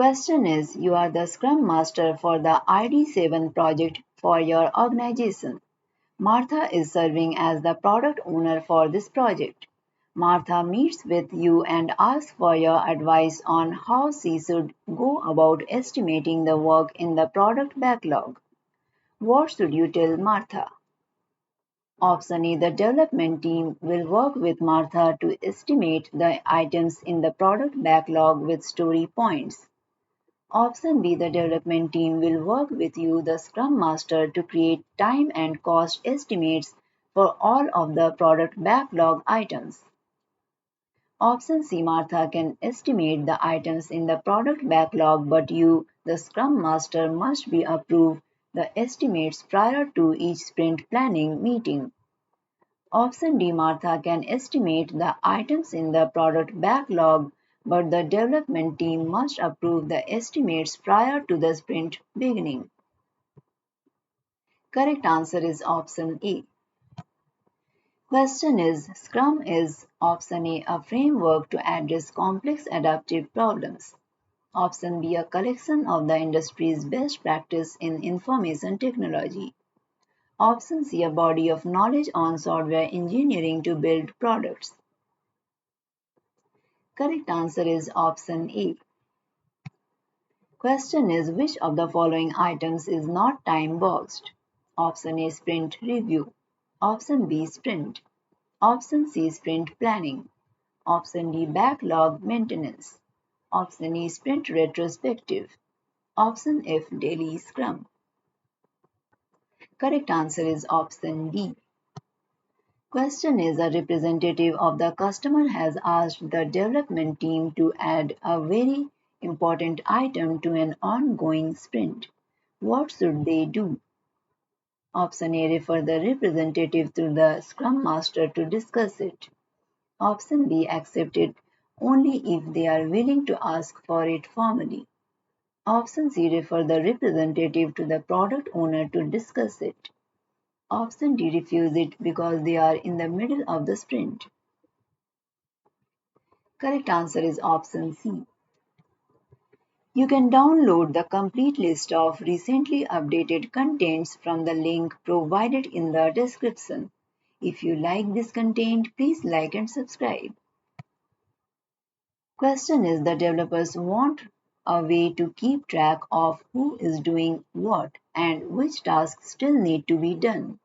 Question is, you are the Scrum Master for the ID7 project for your organization. Martha is serving as the product owner for this project. Martha meets with you and asks for your advice on how she should go about estimating the work in the product backlog. What should you tell Martha? Option A, the development team will work with Martha to estimate the items in the product backlog with story points. Option B, the development team will work with you, the Scrum Master, to create time and cost estimates for all of the product backlog items. Option C, Martha can estimate the items in the product backlog, but you, the Scrum Master, must be approve the estimates prior to each sprint planning meeting. Option D, Martha can estimate the items in the product backlog, but the development team must approve the estimates prior to the sprint beginning. Correct answer is option A. Question is, Scrum is option A framework to address complex adaptive problems. Option B, a collection of the industry's best practice in information technology. Option C, a body of knowledge on software engineering to build products. Correct answer is option A. Question is, which of the following items is not time boxed? Option A, sprint review. Option B, sprint. Option C, sprint planning. Option D, backlog maintenance. Option E, sprint retrospective. Option F, daily scrum. Correct answer is option D. Question is, a representative of the customer has asked the development team to add a very important item to an ongoing sprint. What should they do? Option A, refer the representative to the Scrum Master to discuss it. Option B, accept it only if they are willing to ask for it formally. Option C, refer the representative to the product owner to discuss it. Option D, refuse it because they are in the middle of the sprint. Correct answer is option C. You can download the complete list of recently updated contents from the link provided in the description. If you like this content, please like and subscribe. Question is, the developers want a way to keep track of who is doing what and which tasks still need to be done.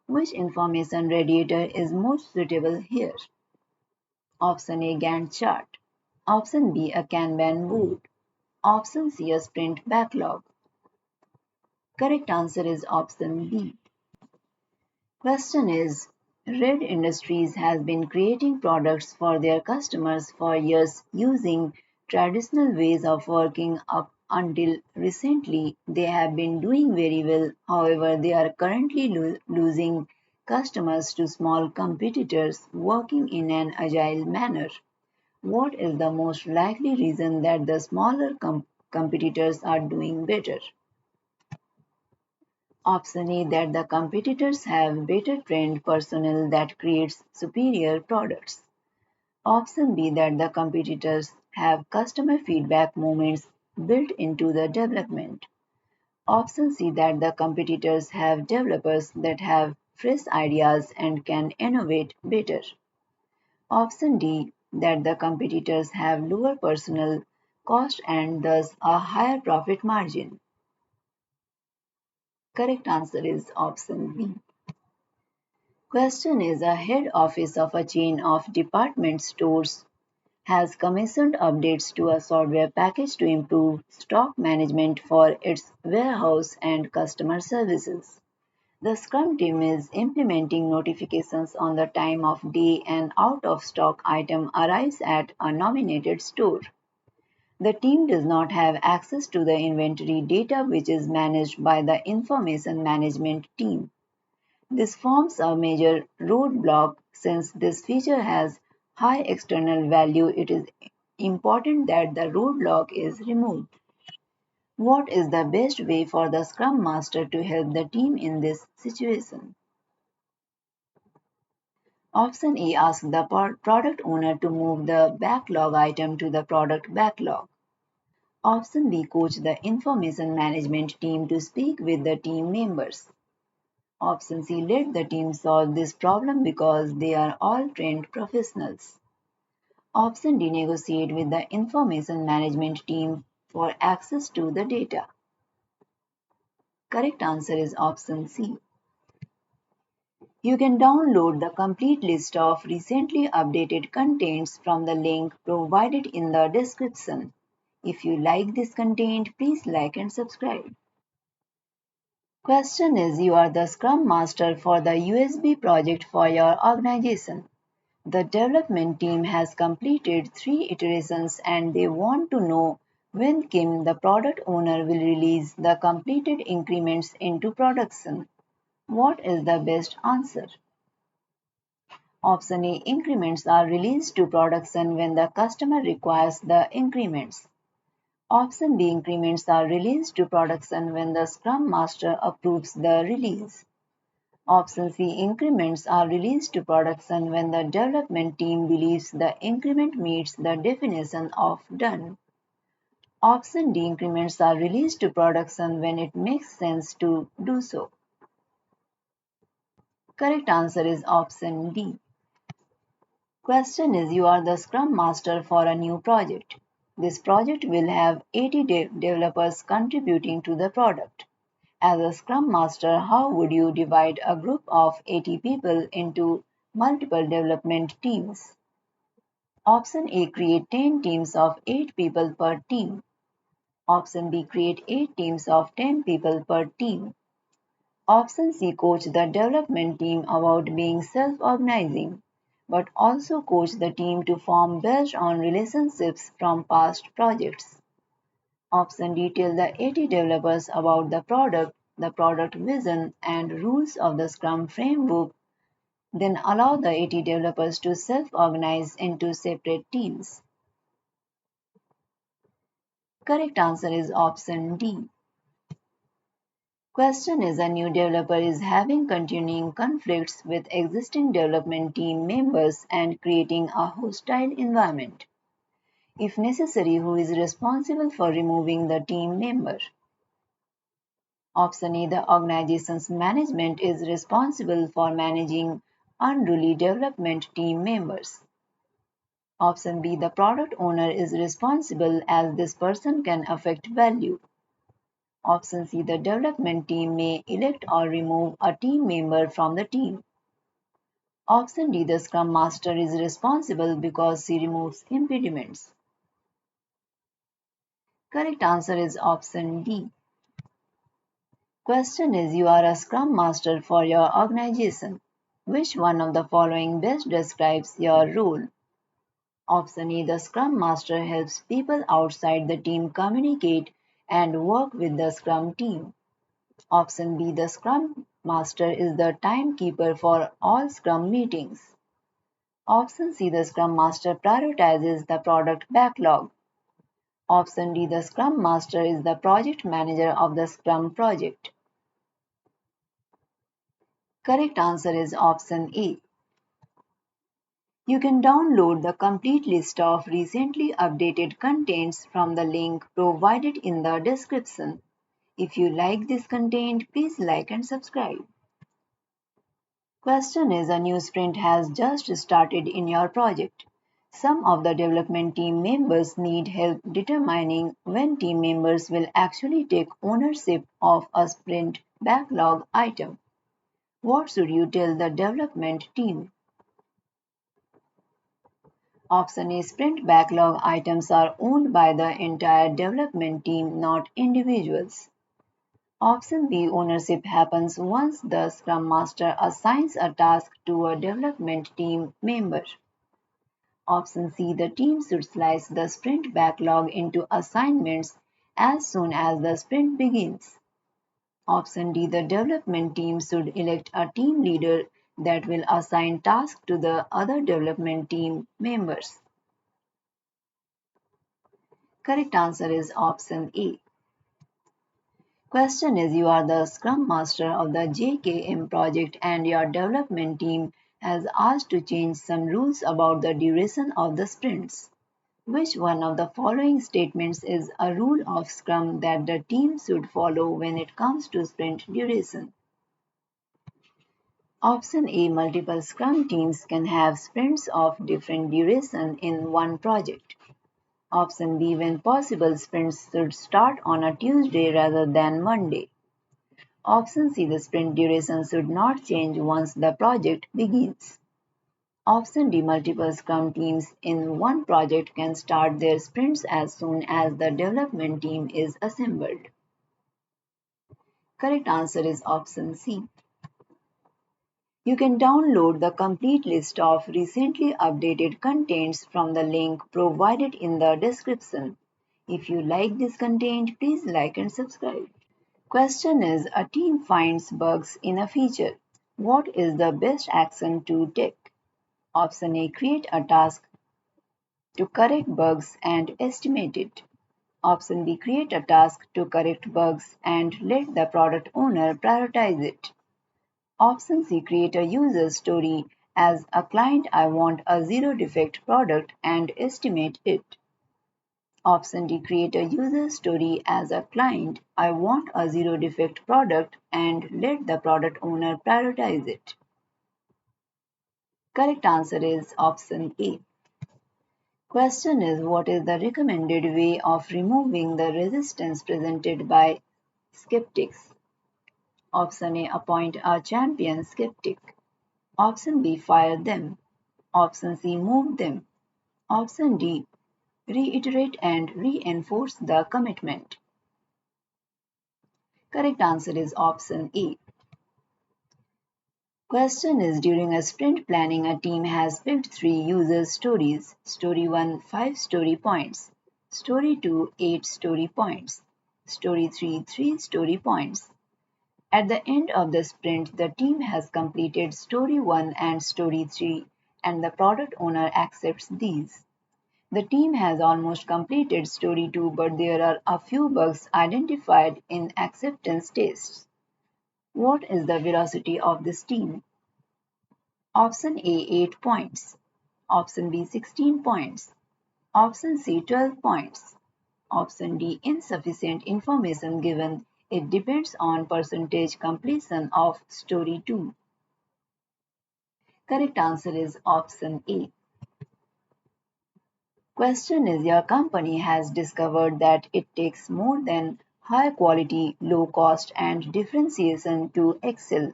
Which information radiator is most suitable here? Option A, Gantt chart. Option B, a Kanban board. Option C, a sprint backlog. Correct answer is option B. Question is, Red Industries has been creating products for their customers for years using traditional ways of working up until recently. They have been doing very well. However, they are currently losing customers to small competitors working in an agile manner. What is the most likely reason that the smaller competitors are doing better? Option A, that the competitors have better trained personnel that creates superior products. Option B, that the competitors have customer feedback moments built into the development. Option C, that the competitors have developers that have fresh ideas and can innovate better. Option D, that the competitors have lower personnel cost and thus a higher profit margin. Correct answer is option B. Question is, a head office of a chain of department stores has commissioned updates to a software package to improve stock management for its warehouse and customer services. The Scrum team is implementing notifications on the time of day an out of stock item arrives at a nominated store. The team does not have access to the inventory data, which is managed by the information management team. This forms a major roadblock. Since this feature has high external value, it is important that the roadblock is removed. What is the best way for the Scrum Master to help the team in this situation? Option A, asks the product owner to move the backlog item to the product backlog. Option B. Coach the information management team to speak with the team members. Option C. Let the team solve this problem because they are all trained professionals. Option D. Negotiate with the information management team for access to the data. Correct answer is option C. You can download the complete list of recently updated contents from the link provided in the description. If you like this content, please like and subscribe. Question is, you are the Scrum Master for the USB project for your organization. The development team has completed 3 iterations and they want to know when Kim, the product owner, will release the completed increments into production. What is the best answer? Option A. Increments are released to production when the customer requires the increments. Option B. Increments are released to production when the Scrum Master approves the release. Option C. Increments are released to production when the development team believes the increment meets the definition of done. Option D. Increments are released to production when it makes sense to do so. Correct answer is option D. Question is, you are the Scrum Master for a new project. This project will have 80 developers contributing to the product. As a Scrum Master, how would you divide a group of 80 people into multiple development teams? Option A. Create 10 teams of 8 people per team. Option B. Create 8 teams of 10 people per team. Option C. Coach the development team about being self-organizing, but also coach the team to form based on relationships from past projects. Option D. Tell the 80 developers about the product vision, and rules of the Scrum framework, then allow the 80 developers to self-organize into separate teams. Correct answer is option D. Question is, a new developer is having continuing conflicts with existing development team members and creating a hostile environment. If necessary, who is responsible for removing the team member? Option A. The organization's management is responsible for managing unruly development team members. Option B. The product owner is responsible as this person can affect value. Option C. The development team may elect or remove a team member from the team. Option D. The Scrum Master is responsible because he removes impediments. Correct answer is option D. Question is, you are a Scrum Master for your organization. Which one of the following best describes your role? Option A. The Scrum Master helps people outside the team communicate and work with the Scrum team. Option B. The Scrum Master is the timekeeper for all Scrum meetings. Option C. The Scrum Master prioritizes the product backlog. Option D. The Scrum Master is the project manager of the Scrum project. Correct answer is option A. You can download the complete list of recently updated contents from the link provided in the description. If you like this content, please like and subscribe. Question is, a new sprint has just started in your project. Some of the development team members need help determining when team members will actually take ownership of a sprint backlog item. What should you tell the development team? Option A. Sprint backlog items are owned by the entire development team, not individuals. Option B. Ownership happens once the Scrum Master assigns a task to a development team member. Option C. The team should slice the sprint backlog into assignments as soon as the sprint begins. Option D. The development team should elect a team leader that will assign tasks to the other development team members. Correct answer is option A. Question is, you are the Scrum Master of the JKM project and your development team has asked to change some rules about the duration of the sprints. Which one of the following statements is a rule of Scrum that the team should follow when it comes to sprint duration? Option A. Multiple Scrum teams can have sprints of different duration in one project. Option B. When possible, sprints should start on a Tuesday rather than Monday. Option C. The sprint duration should not change once the project begins. Option D. Multiple Scrum teams in one project can start their sprints as soon as the development team is assembled. Correct answer is option C. You can download the complete list of recently updated contents from the link provided in the description. If you like this content, please like and subscribe. Question is, a team finds bugs in a feature. What is the best action to take? Option A. Create a task to correct bugs and estimate it. Option B. Create a task to correct bugs and let the product owner prioritize it. Option C. Create a user story as a client I want a zero defect product and estimate it. Option D. Create a user story as a client I want a zero defect product and let the product owner prioritize it. Correct answer is option A. Question is, what is the recommended way of removing the resistance presented by skeptics? Option A. Appoint a champion skeptic. Option B. Fire them. Option C. Move them. Option D. Reiterate and reinforce the commitment. Correct answer is option A. Question is, during a sprint planning, a team has picked 3 user stories. Story 1, 5 story points. Story 2, 8 story points. Story 3, 3 story points. At the end of the sprint, the team has completed story 1 and story 3, and the product owner accepts these. The team has almost completed story 2, but there are a few bugs identified in acceptance tests. What is the velocity of this team? Option A 8 points. Option B 16 points. Option C 12 points. Option D insufficient information given. It depends on percentage completion of story 2. Correct answer is option A. Question is, your company has discovered that it takes more than high quality, low cost and differentiation to excel.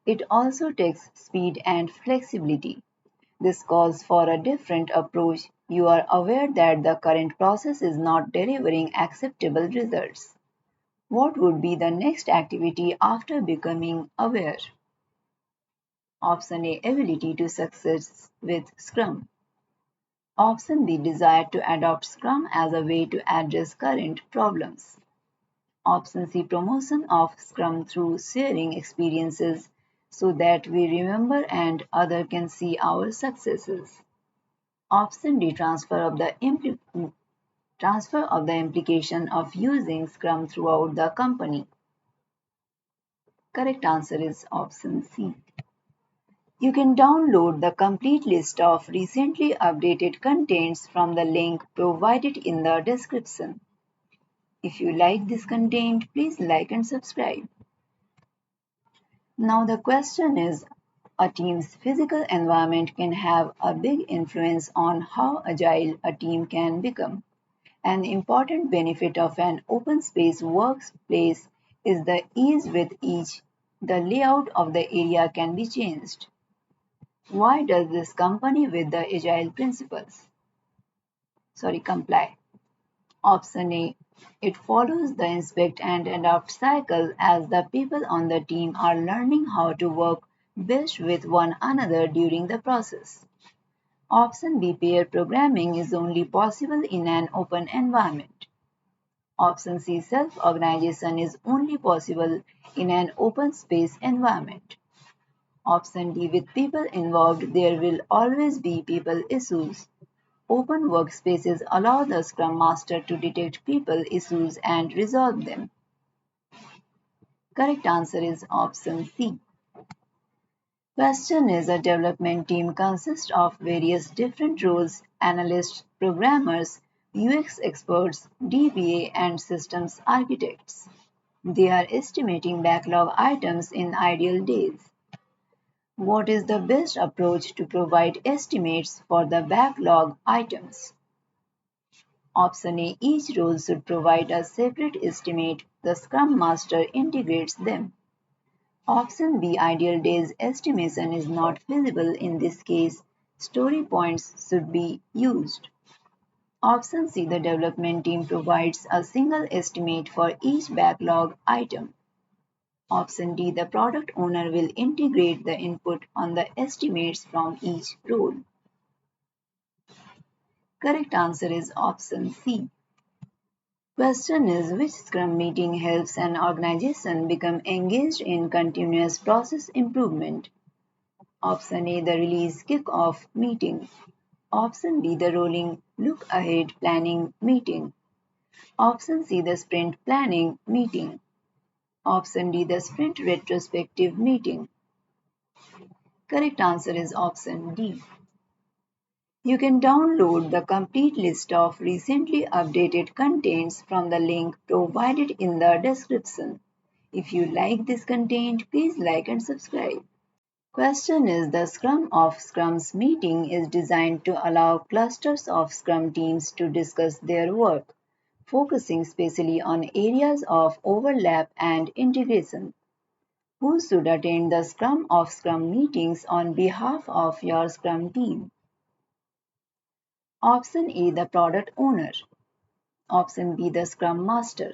It also takes speed and flexibility. This calls for a different approach. You are aware that the current process is not delivering acceptable results. What would be the next activity after becoming aware? Option A. Ability to success with Scrum. Option B. Desire to adopt Scrum as a way to address current problems. Option C. Promotion of Scrum through sharing experiences so that we remember and others can see our successes. Option D. Transfer of the implication of using Scrum throughout the company. Correct answer is option C. You can download the complete list of recently updated contents from the link provided in the description. If you like this content, please like and subscribe. Now the question is, a team's physical environment can have a big influence on how agile a team can become. An important benefit of an open space workplace is the ease with which the layout of the area can be changed. Why does this company with the agile principles? Comply. Option A. It follows the inspect and adopt cycle as the people on the team are learning how to work best with one another during the process. Option B. Pair programming is only possible in an open environment. Option C. Self-organization is only possible in an open space environment. Option D. With people involved, there will always be people issues. Open workspaces allow the Scrum Master to detect people issues and resolve them. Correct answer is option C. Question is a development team consists of various different roles, analysts, programmers, UX experts, DBA, and systems architects. They are estimating backlog items in ideal days. What is the best approach to provide estimates for the backlog items? Option A. Each role should provide a separate estimate. The Scrum Master integrates them. Option B. Ideal days estimation is not feasible in this case. Story points should be used. Option C. The development team provides a single estimate for each backlog item. Option D. The product owner will integrate the input on the estimates from each role. Correct answer is option C. Question is which Scrum meeting helps an organization become engaged in continuous process improvement? Option A. The release kick-off meeting. Option B. The rolling look-ahead planning meeting. Option C. The sprint planning meeting. Option D. The sprint retrospective meeting. Correct answer is option D. You can download the complete list of recently updated contents from the link provided in the description. If you like this content, please like and subscribe. Question is the Scrum of Scrums meeting is designed to allow clusters of Scrum teams to discuss their work, focusing specially on areas of overlap and integration. Who should attend the Scrum of Scrum meetings on behalf of your Scrum team? Option A. The product owner. Option B. The Scrum Master.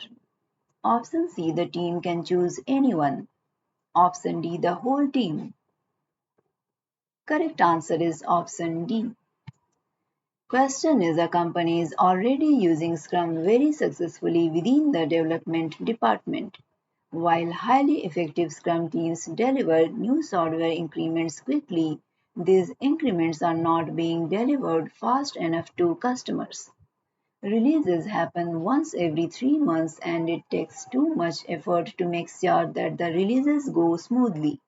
Option C. The team can choose anyone. Option D. The whole team. Correct answer is option D. Question is a company is already using Scrum very successfully within the development department. While highly effective Scrum teams deliver new software increments quickly, these increments are not being delivered fast enough to customers. Releases happen once every 3 months and it takes too much effort to make sure that the releases go smoothly.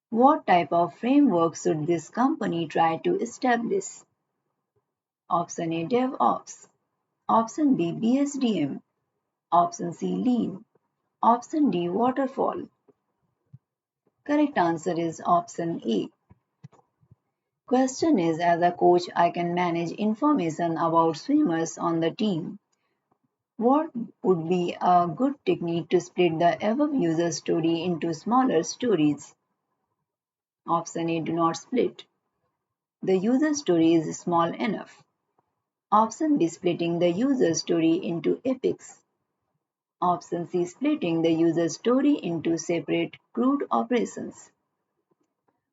What type of framework should this company try to establish? Option A. DevOps. Option B. BSDM. Option C. Lean. Option D. Waterfall. Correct answer is option A. Question is as a coach I can manage information about swimmers on the team. What would be a good technique to split the above user story into smaller stories? Option A. Do not split. The user story is small enough. Option B. Splitting the user story into epics. Option C. Splitting the user story into separate crude operations.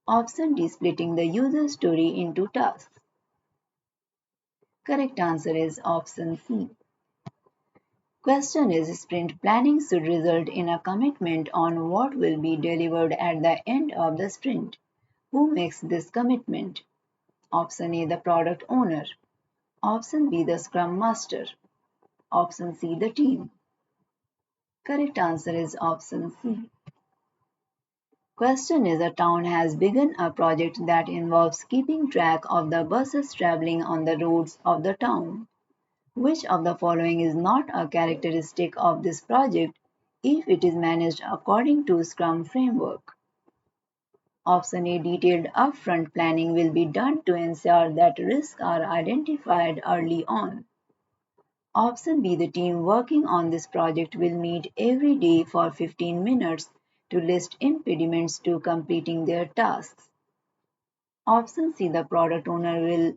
Option D. Splitting the user story into tasks. Correct answer is option C. Question is sprint planning should result in a commitment on what will be delivered at the end of the sprint. Who makes this commitment? Option A. The product owner. Option B. The Scrum Master. Option C. The team. Correct answer is option C. Question is a town has begun a project that involves keeping track of the buses traveling on the roads of the town. Which of the following is not a characteristic of this project if it is managed according to Scrum framework? Option A. Detailed upfront planning will be done to ensure that risks are identified early on. Option B. The team working on this project will meet every day for 15 minutes to list impediments to completing their tasks. Option C. The product owner will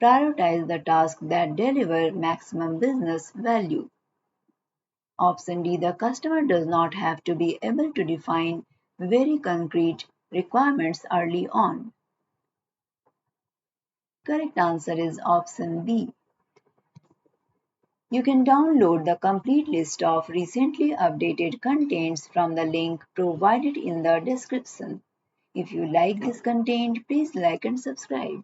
prioritize the tasks that deliver maximum business value. Option D. The customer does not have to be able to define very concrete requirements early on. Correct answer is option B. You can download the complete list of recently updated contents from the link provided in the description. If you like this content, please like and subscribe.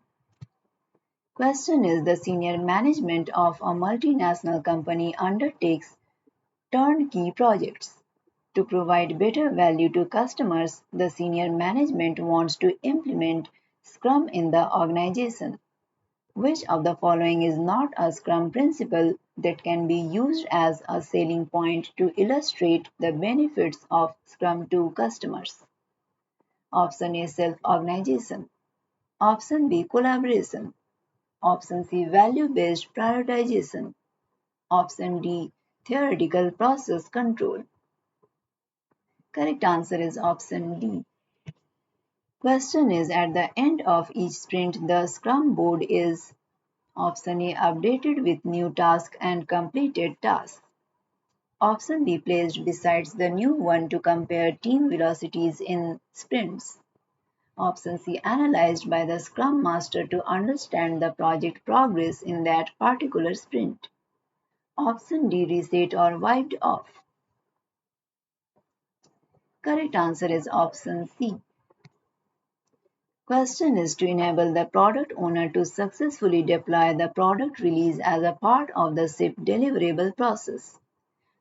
Question is the senior management of a multinational company undertakes turnkey projects. To provide better value to customers, the senior management wants to implement Scrum in the organization. Which of the following is not a Scrum principle that can be used as a selling point to illustrate the benefits of Scrum to customers? Option A, self-organization. Option B, collaboration. Option C, value-based prioritization. Option D, theoretical process control. Correct answer is option D. Question is, at the end of each sprint, the Scrum board is option A, updated with new tasks and completed tasks. Option B, placed besides the new one to compare team velocities in sprints. Option C, analyzed by the Scrum Master to understand the project progress in that particular sprint. Option D, reset or wiped off. Correct answer is option C. Question is, to enable the product owner to successfully deploy the product release as a part of the SIP deliverable process.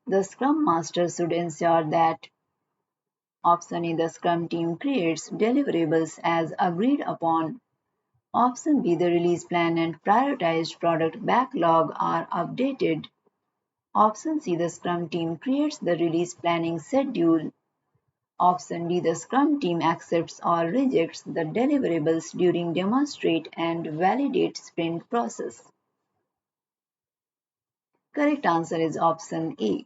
The Scrum Master should ensure that option A, the Scrum team creates deliverables as agreed upon. Option B, the release plan and prioritized product backlog are updated. Option C, the Scrum team creates the release planning schedule. Option D, the Scrum team accepts or rejects the deliverables during demonstrate and validate sprint process. Correct answer is option A.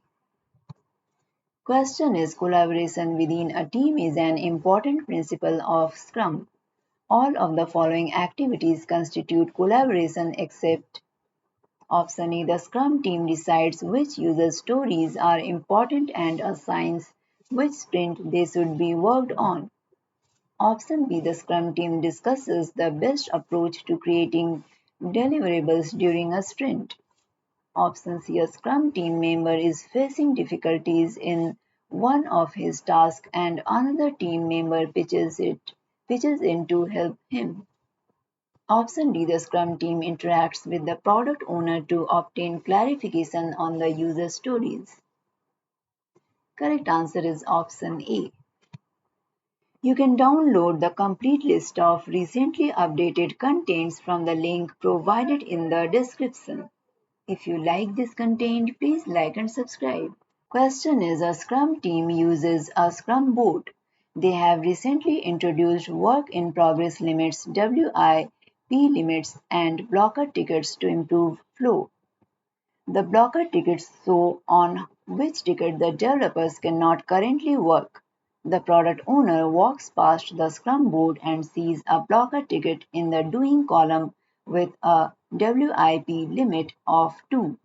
Question is, collaboration within a team is an important principle of Scrum. All of the following activities constitute collaboration except option A, the Scrum team decides which user stories are important and assigns which sprint they should be worked on. Option B, the Scrum team discusses the best approach to creating deliverables during a sprint. Option C, a Scrum team member is facing difficulties in one of his tasks and another team member pitches in to help him. Option D, the Scrum team interacts with the product owner to obtain clarification on the user stories. Correct answer is option A. You can download the complete list of recently updated contents from the link provided in the description. If you like this content, please like and subscribe. Question is, a Scrum team uses a Scrum board. They have recently introduced work in progress limits, WIP limits, and blocker tickets to improve flow. The blocker tickets show on which ticket the developers cannot currently work. The product owner walks past the Scrum board and sees a blocker ticket in the doing column with a WIP limit of 2.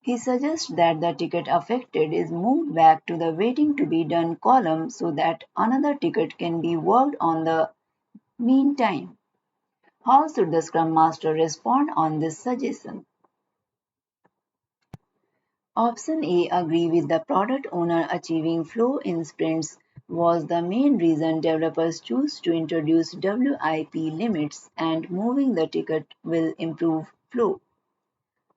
He suggests that the ticket affected is moved back to the waiting to be done column so that another ticket can be worked on the meantime. How should the Scrum Master respond on this suggestion? Option A, agree with the product owner. Achieving flow in sprints was the main reason developers choose to introduce WIP limits, and moving the ticket will improve flow.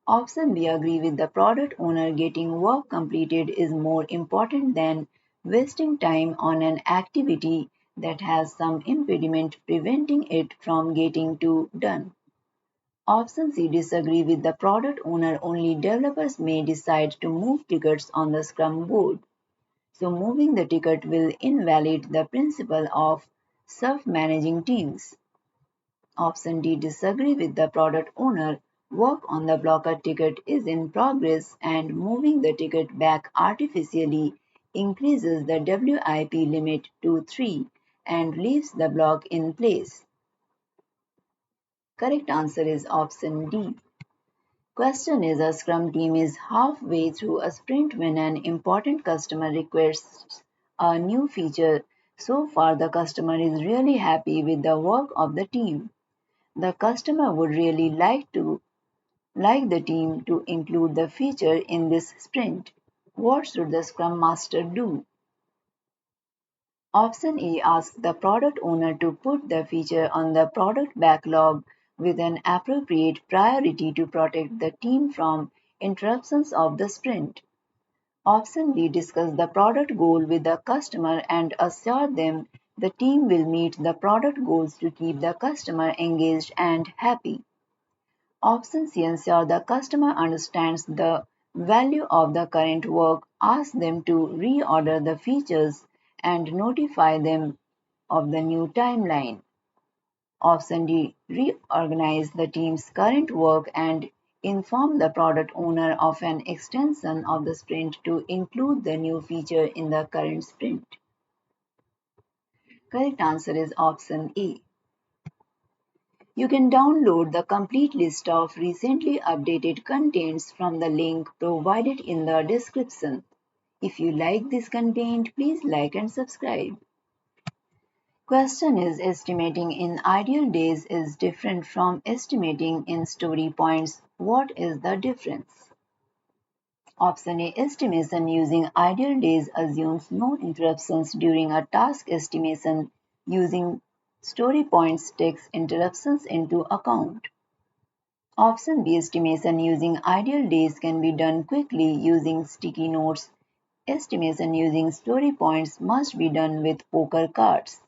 Option B, agree with the product owner. Getting work completed is more important than wasting time on an activity that has some impediment preventing it from getting done. Option C, disagree with the product owner. Only developers may decide to move tickets on the Scrum board. So moving the ticket will invalidate the principle of self-managing teams. Option D, disagree with the product owner. Work on the blocker ticket is in progress and moving the ticket back artificially increases the WIP limit to 3 and leaves the block in place. Correct answer is option D. Question is, a Scrum team is halfway through a sprint when an important customer requests a new feature. So far, the customer is really happy with the work of the team. The customer would really like the team to include the feature in this sprint. What should the Scrum Master do? Option A asks the product owner to put the feature on the product backlog with an appropriate priority to protect the team from interruptions of the sprint. Option B. Discuss the product goal with the customer and assure them the team will meet the product goals to keep the customer engaged and happy. Option C. Ensure the customer understands the value of the current work, ask them to reorder the features, and notify them of the new timeline. Option D. Reorganize the team's current work and inform the product owner of an extension of the sprint to include the new feature in the current sprint. Correct answer is option A. You can download the complete list of recently updated contents from the link provided in the description. If you like this content, please like and subscribe. Question is estimating in ideal days is different from estimating in story points. What is the difference? Option A. Estimation using ideal days assumes no interruptions during a task. Estimation using story points takes interruptions into account. Option B. Estimation using ideal days can be done quickly using sticky notes. Estimation using story points must be done with poker cards.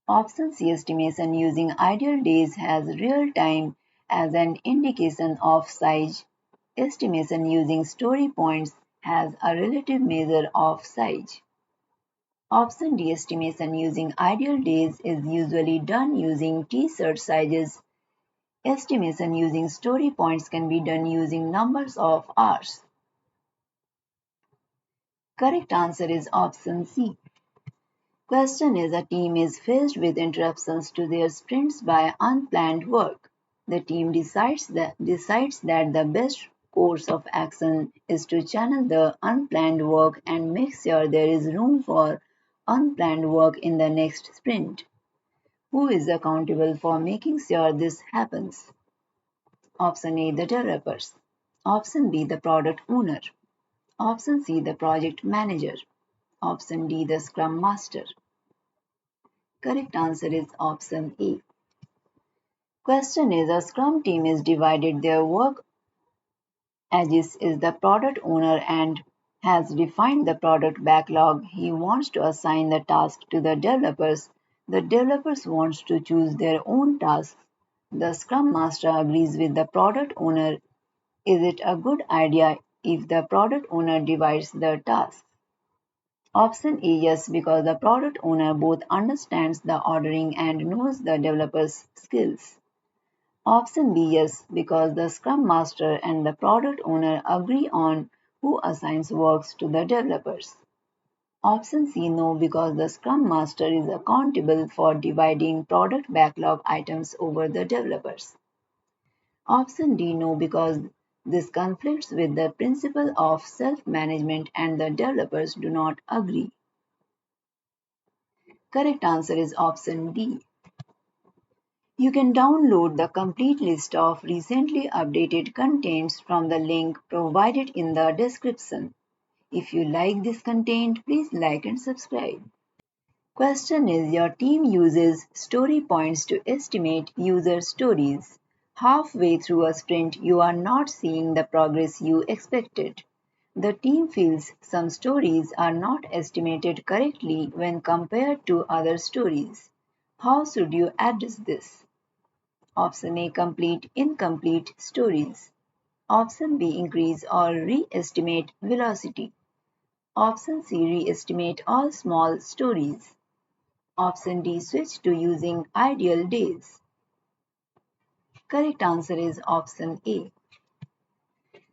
Option C. Estimation using ideal days has real time as an indication of size. Estimation using story points has a relative measure of size. Option D. Estimation using ideal days is usually done using t-shirt sizes. Estimation using story points can be done using numbers of hours. Correct answer is option C. Question is a team is faced with interruptions to their sprints by unplanned work. The team decides that the best course of action is to channel the unplanned work and make sure there is room for unplanned work in the next sprint. Who is accountable for making sure this happens? Option A. The developers. Option B. The product owner. Option C. The project manager. Option D. The scrum master. Correct answer is option A. Question is a scrum team is divided their work. Agis is the product owner and has defined the product backlog. He wants to assign the task to the developers. The developers wants to choose their own tasks. The scrum master agrees with the product owner. Is it a good idea if the product owner divides the tasks? Option A. Yes, because the product owner both understands the ordering and knows the developer's skills. Option B. Yes, because the Scrum Master and the product owner agree on who assigns works to the developers. Option C. No, because the Scrum Master is accountable for dividing product backlog items over the developers. Option D. No, because this conflicts with the principle of self-management and the developers do not agree. Correct answer is option D. You can download the complete list of recently updated contents from the link provided in the description. If you like this content, please like and subscribe. Question is your team uses story points to estimate user stories. Halfway through a sprint, you are not seeing the progress you expected. The team feels some stories are not estimated correctly when compared to other stories. How should you address this? Option A. Complete incomplete stories. Option B. Increase or re-estimate velocity. Option C. Re-estimate all small stories. Option D. Switch to using ideal days. Correct answer is option A.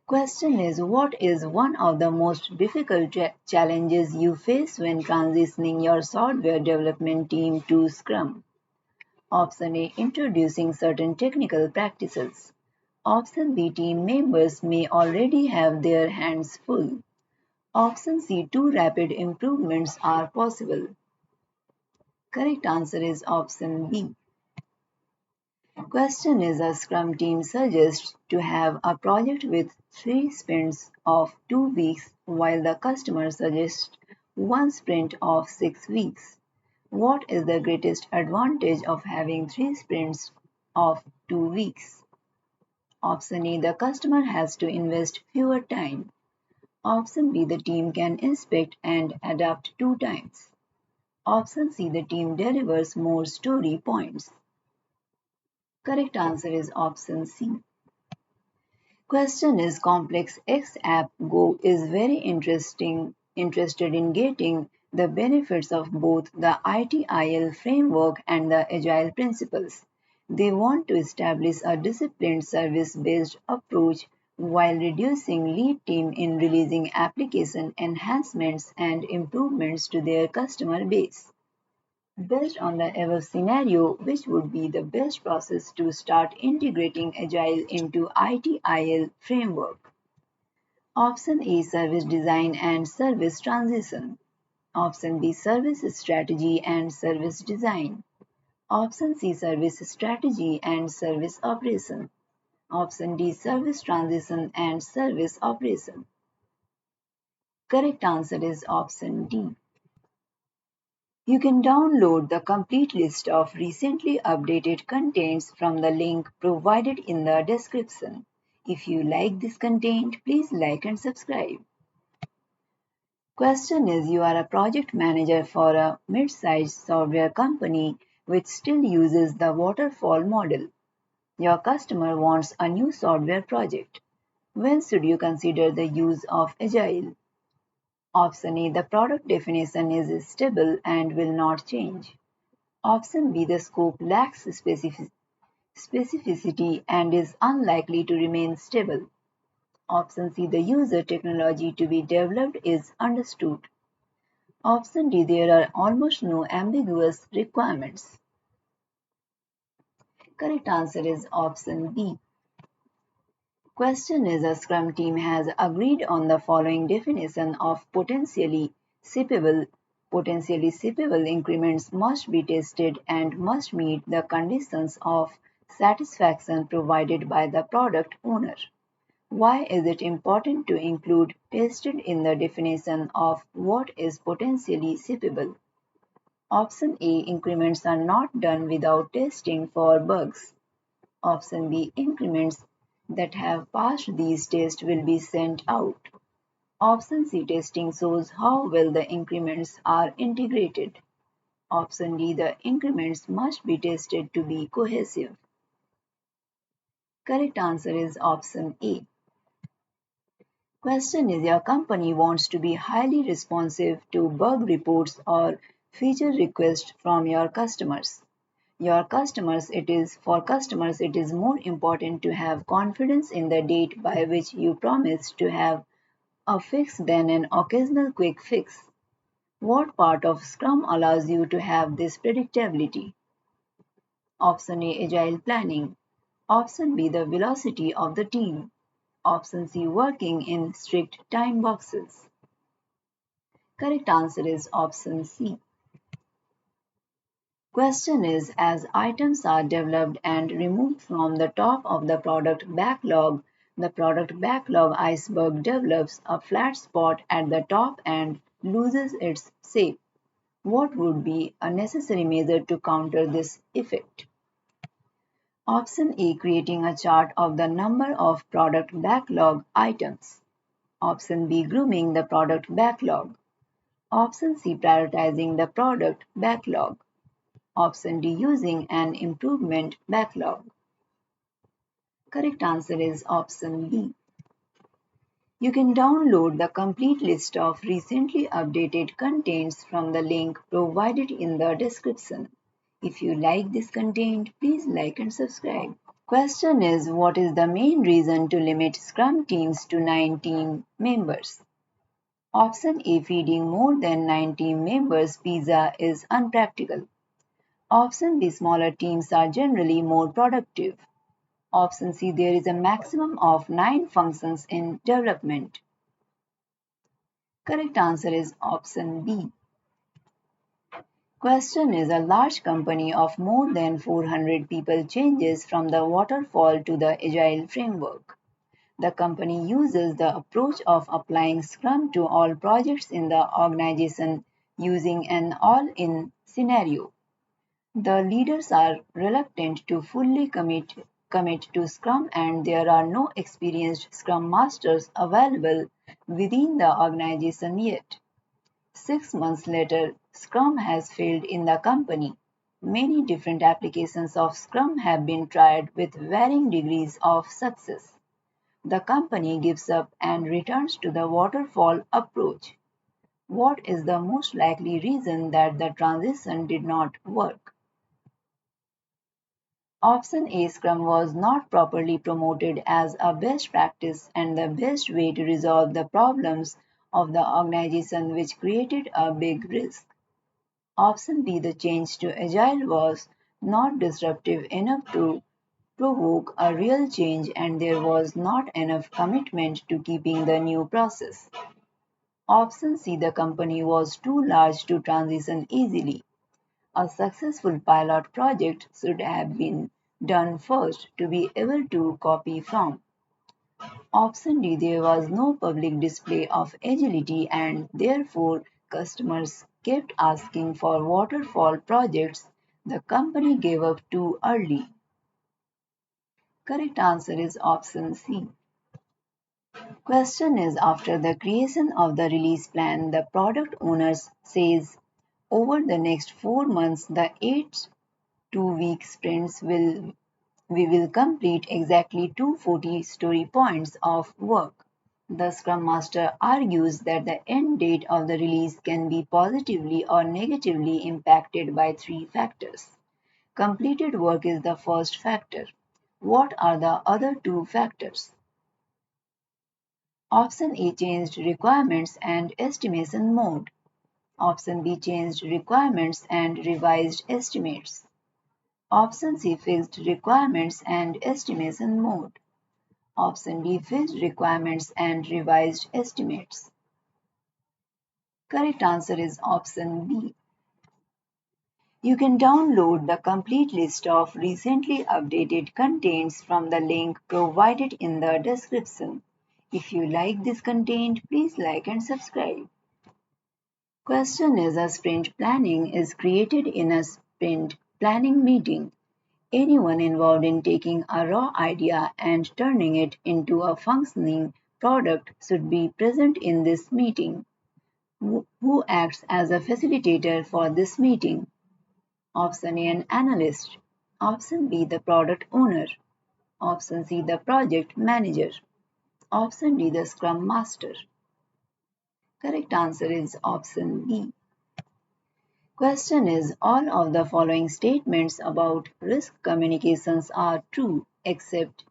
Question is what is one of the most difficult challenges you face when transitioning your software development team to Scrum? Option A. Introducing certain technical practices. Option B. Team members may already have their hands full. Option C. Too rapid improvements are possible. Correct answer is option B. Question is a Scrum team suggests to have a project with 3 sprints of 2 weeks while the customer suggests 1 sprint of 6 weeks. What is the greatest advantage of having 3 sprints of 2 weeks? Option A. The customer has to invest fewer time. Option B, the team can inspect and adapt 2 times. Option C, the team delivers more story points. Correct answer is option C. Question is complex X app Go is very interested in getting the benefits of both the ITIL framework and the Agile principles. They want to establish a disciplined service-based approach while reducing lead time in releasing application enhancements and improvements to their customer base. Based on the above scenario, which would be the best process to start integrating Agile into ITIL framework? Option A, service design and service transition. Option B, service strategy and service design. Option C, service strategy and service operation. Option D, service transition and service operation. Correct answer is option D. You can download the complete list of recently updated contents from the link provided in the description. If you like this content, please like and subscribe. Question is, you are a project manager for a mid-sized software company which still uses the waterfall model. Your customer wants a new software project. When should you consider the use of Agile? Option A, the product definition is stable and will not change. Option B, the scope lacks specificity and is unlikely to remain stable. Option C, the user technology to be developed is understood. Option D, there are almost no ambiguous requirements. Correct answer is option B. Question is, a Scrum team has agreed on the following definition of potentially shippable. Potentially shippable increments must be tested and must meet the conditions of satisfaction provided by the product owner. Why is it important to include tested in the definition of what is potentially shippable? Option A, increments are not done without testing for bugs. Option B, increments that have passed these tests will be sent out. Option C, testing shows how well the increments are integrated. Option D, the increments must be tested to be cohesive. Correct answer is option A. Question is, your company wants to be highly responsive to bug reports or feature requests from your customers. For customers it is more important to have confidence in the date by which you promise to have a fix than an occasional quick fix. What part of Scrum allows you to have this predictability? Option A, agile planning. Option B, the velocity of the team. Option C, working in strict time boxes. Correct answer is option C. Question is, as items are developed and removed from the top of the product backlog iceberg develops a flat spot at the top and loses its shape. What would be a necessary measure to counter this effect? Option A, creating a chart of the number of product backlog items. Option B, grooming the product backlog. Option C, prioritizing the product backlog. Option D, using an improvement backlog. Correct answer is option B. You can download the complete list of recently updated contents from the link provided in the description. If you like this content, please like and subscribe. Question is, what is the main reason to limit Scrum teams to 9 team members? Option A, feeding more than 9 team members pizza is unpractical. Option B, smaller teams are generally more productive. Option C, there is a maximum of 9 functions in development. Correct answer is option B. Question is, a large company of more than 400 people changes from the waterfall to the agile framework. The company uses the approach of applying Scrum to all projects in the organization using an all-in scenario. The leaders are reluctant to fully commit to Scrum and there are no experienced Scrum Masters available within the organization yet. 6 months later, Scrum has failed in the company. Many different applications of Scrum have been tried with varying degrees of success. The company gives up and returns to the waterfall approach. What is the most likely reason that the transition did not work? Option A, Scrum was not properly promoted as a best practice and the best way to resolve the problems of the organization, which created a big risk. Option B, the change to Agile was not disruptive enough to provoke a real change and there was not enough commitment to keeping the new process. Option C, the company was too large to transition easily. A successful pilot project should have been done first to be able to copy from. Option D, there was no public display of agility and therefore customers kept asking for waterfall projects. The company gave up too early. Correct answer is option C. Question is, after the creation of the release plan, the product owner says over the next 4 months, the 8 2-week sprints we will complete exactly 240 story points of work. The Scrum Master argues that the end date of the release can be positively or negatively impacted by three factors. Completed work is the first factor. What are the other two factors? Option A, changed requirements and estimation mode. Option B, changed requirements and revised estimates. Option C, fixed requirements and estimation mode. Option D, fixed requirements and revised estimates. Correct answer is option B. You can download the complete list of recently updated contents from the link provided in the description. If you like this content, please like and subscribe. Question is, a sprint planning is created in a sprint planning meeting. Anyone involved in taking a raw idea and turning it into a functioning product should be present in this meeting. Who acts as a facilitator for this meeting? Option A, an analyst. Option B, the product owner. Option C, the project manager. Option D, the scrum master. Correct answer is option B. Question is, all of the following statements about risk communications are true except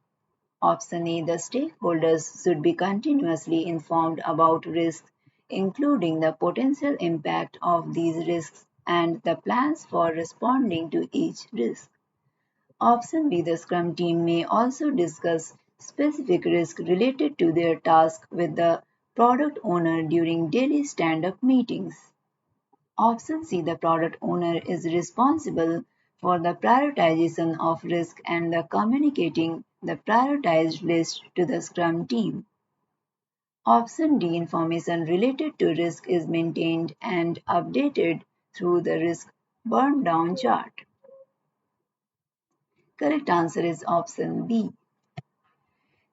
option A, the stakeholders should be continuously informed about risks, including the potential impact of these risks and the plans for responding to each risk. Option B, the Scrum team may also discuss specific risks related to their task with the product owner during daily stand-up meetings. Option C, the product owner is responsible for the prioritization of risk and the communicating the prioritized list to the Scrum team. Option D, information related to risk is maintained and updated through the risk burn down chart. Correct answer is option B.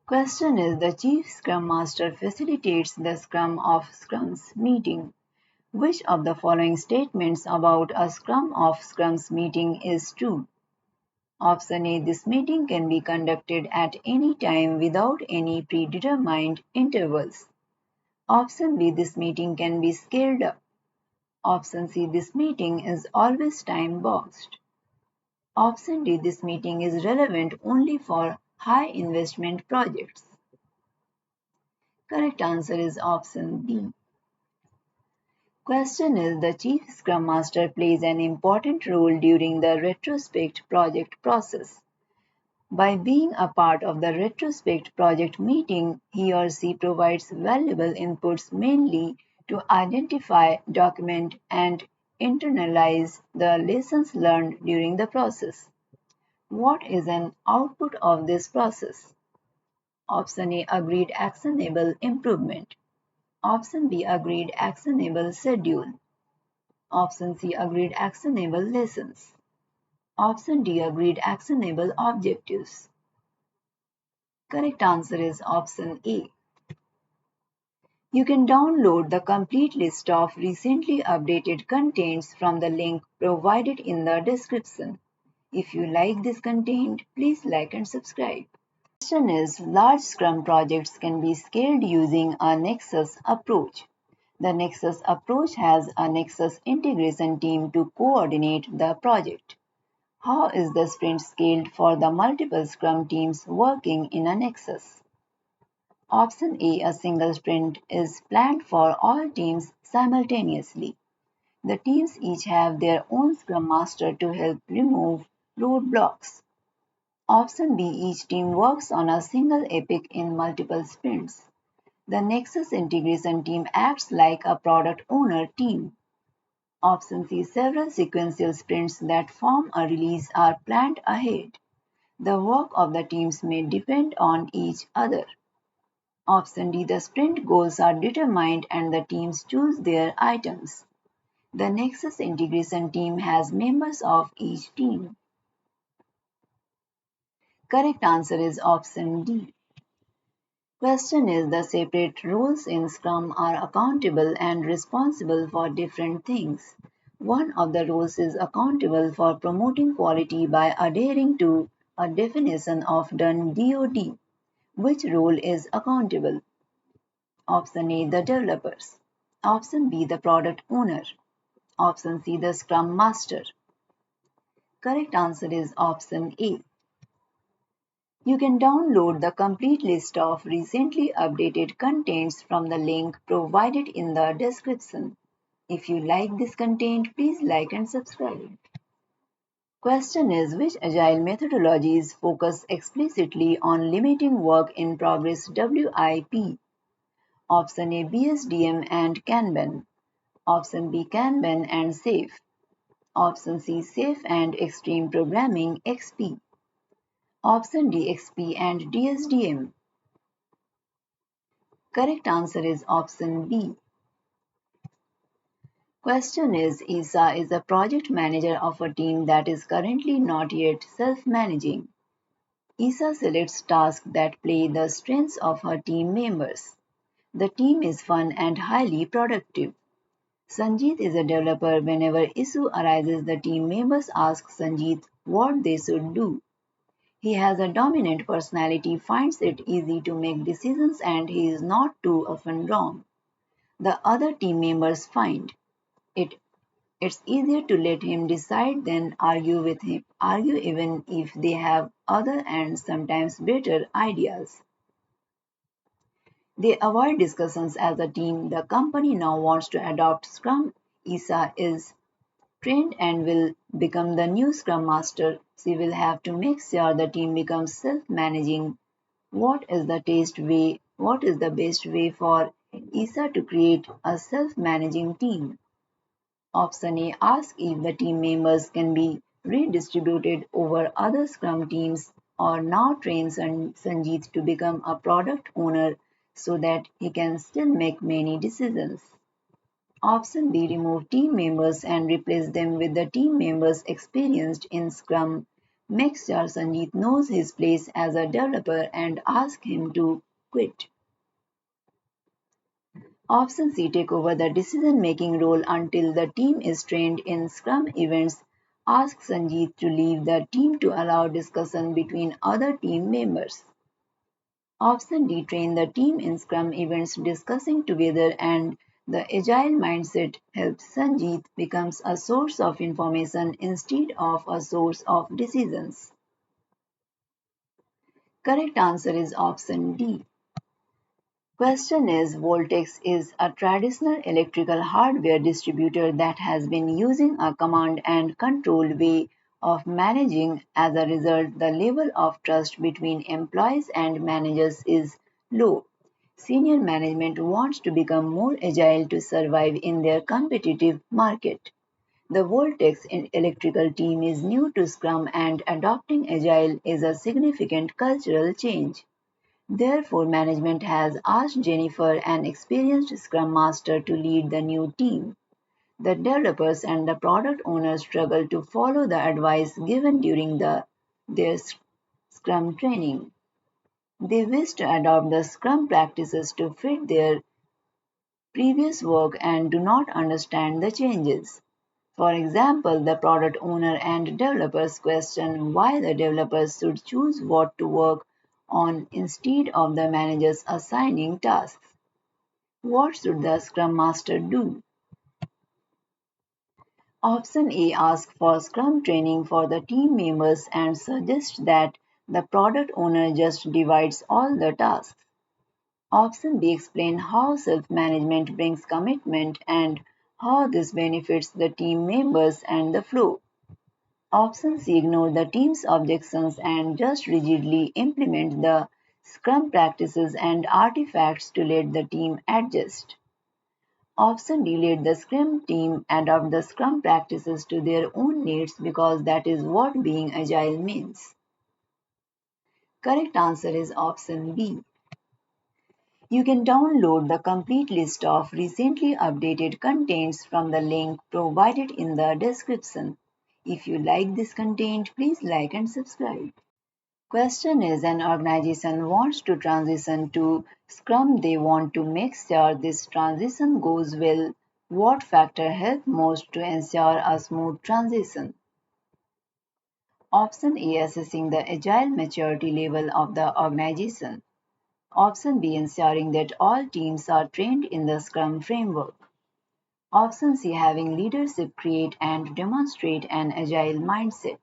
Question is, the Chief Scrum Master facilitates the Scrum of Scrums meeting. Which of the following statements about a Scrum of Scrums meeting is true? Option A, this meeting can be conducted at any time without any predetermined intervals. Option B, this meeting can be scaled up. Option C, this meeting is always time boxed. Option D, this meeting is relevant only for high investment projects. Correct answer is option B. Question is, the Chief Scrum Master plays an important role during the retrospect project process. By being a part of the retrospect project meeting, he or she provides valuable inputs mainly to identify, document, and internalize the lessons learned during the process. What is an output of this process? Option A, agreed actionable improvement. Option B, agreed actionable schedule. Option C, agreed actionable lessons. Option D, agreed actionable objectives. Correct answer is option A. You can download the complete list of recently updated contents from the link provided in the description. If you like this content, please like and subscribe. Question is, large Scrum projects can be scaled using a Nexus approach. The Nexus approach has a Nexus integration team to coordinate the project. How is the sprint scaled for the multiple Scrum teams working in a Nexus? Option A, a single sprint is planned for all teams simultaneously. The teams each have their own Scrum Master to help remove roadblocks. Option B, each team works on a single epic in multiple sprints. The Nexus integration team acts like a product owner team. Option C, several sequential sprints that form a release are planned ahead. The work of the teams may depend on each other. Option D, the sprint goals are determined and the teams choose their items. The Nexus integration team has members of each team. Correct answer is option D. Question is, the separate roles in Scrum are accountable and responsible for different things. One of the roles is accountable for promoting quality by adhering to a definition of done DoD. Which role is accountable? Option A, the developers. Option B, the product owner. Option C, the Scrum Master. Correct answer is option A. You can download the complete list of recently updated contents from the link provided in the description. If you like this content, please like and subscribe. Question is, which agile methodologies focus explicitly on limiting work in progress WIP? Option A, BSDM and Kanban. Option B, Kanban and SAFe. Option C, Safe and Extreme Programming XP. Option D, XP and DSDM. Correct answer is option B. Question is, Isa is a project manager of a team that is currently not yet self-managing. Isa selects tasks that play the strengths of her team members. The team is fun and highly productive. Sanjeet is a developer. Whenever issue arises, the team members ask Sanjeet what they should do. He has a dominant personality, finds it easy to make decisions, and he is not too often wrong. The other team members find it it's easier to let him decide than argue even if they have other and sometimes better ideas. They avoid discussions as a team. The company now wants to adopt Scrum. Isa is trained and will become the new Scrum Master. She will have to make sure the team becomes self-managing. What is the best way for Isa to create a self-managing team? Option A, ask if the team members can be redistributed over other Scrum teams, or now train Sanjeet to become a product owner so that he can still make many decisions. Option B, remove team members and replace them with the team members experienced in Scrum. Make sure Sanjeet knows his place as a developer and ask him to quit. Option C, take over the decision-making role until the team is trained in Scrum events. Ask Sanjeet to leave the team to allow discussion between other team members. Option D, train the team in Scrum events discussing together, and the agile mindset helps Sanjeet becomes a source of information instead of a source of decisions. Correct answer is option D. Question is, Voltex is a traditional electrical hardware distributor that has been using a command and control way of managing. As a result, the level of trust between employees and managers is low. Senior management wants to become more agile to survive in their competitive market. The Voltex electrical team is new to Scrum, and adopting Agile is a significant cultural change. Therefore, management has asked Jennifer, an experienced Scrum Master, to lead the new team. The developers and the product owners struggle to follow the advice given during their Scrum training. They wish to adopt the Scrum practices to fit their previous work and do not understand the changes. For example, the product owner and developers question why the developers should choose what to work on instead of the managers assigning tasks. What should the Scrum Master do? Option A asks for Scrum training for the team members and suggests that the product owner just divides all the tasks. Option B explains how self-management brings commitment and how this benefits the team members and the flow. Option C ignores the team's objections and just rigidly implement the Scrum practices and artifacts to let the team adjust. Option D let the Scrum team adapt the Scrum practices to their own needs because that is what being agile means. Correct answer is option B. You can download the complete list of recently updated contents from the link provided in the description. If you like this content, please like and subscribe. Question is an organization wants to transition to Scrum. They want to make sure this transition goes well. What factor help most to ensure a smooth transition? Option A assessing the agile maturity level of the organization. Option B ensuring that all teams are trained in the Scrum framework. Option C having leadership create and demonstrate an agile mindset.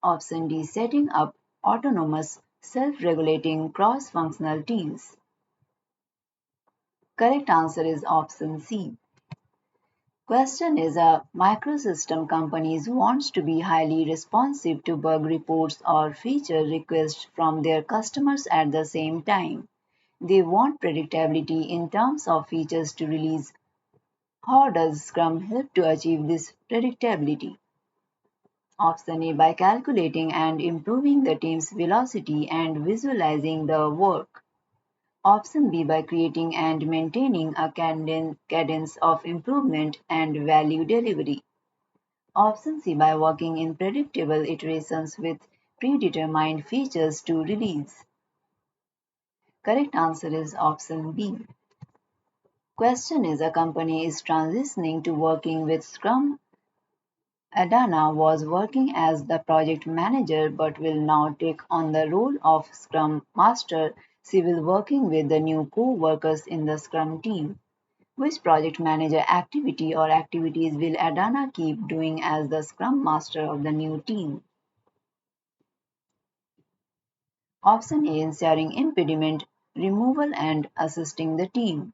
Option D setting up autonomous, self-regulating cross-functional teams. Correct answer is option C. Question is a microsystem companies wants to be highly responsive to bug reports or feature requests from their customers at the same time. They want predictability in terms of features to release. How does Scrum help to achieve this predictability? Option A by calculating and improving the team's velocity and visualizing the work. Option B by creating and maintaining a cadence of improvement and value delivery. Option C by working in predictable iterations with predetermined features to release. Correct answer is option B. Question is a company is transitioning to working with Scrum. Adana was working as the project manager but will now take on the role of Scrum Master. She will working with the new co-workers in the Scrum team. Which project manager activity or activities will Adana keep doing as the Scrum Master of the new team? Option A ensuring impediment removal and assisting the team.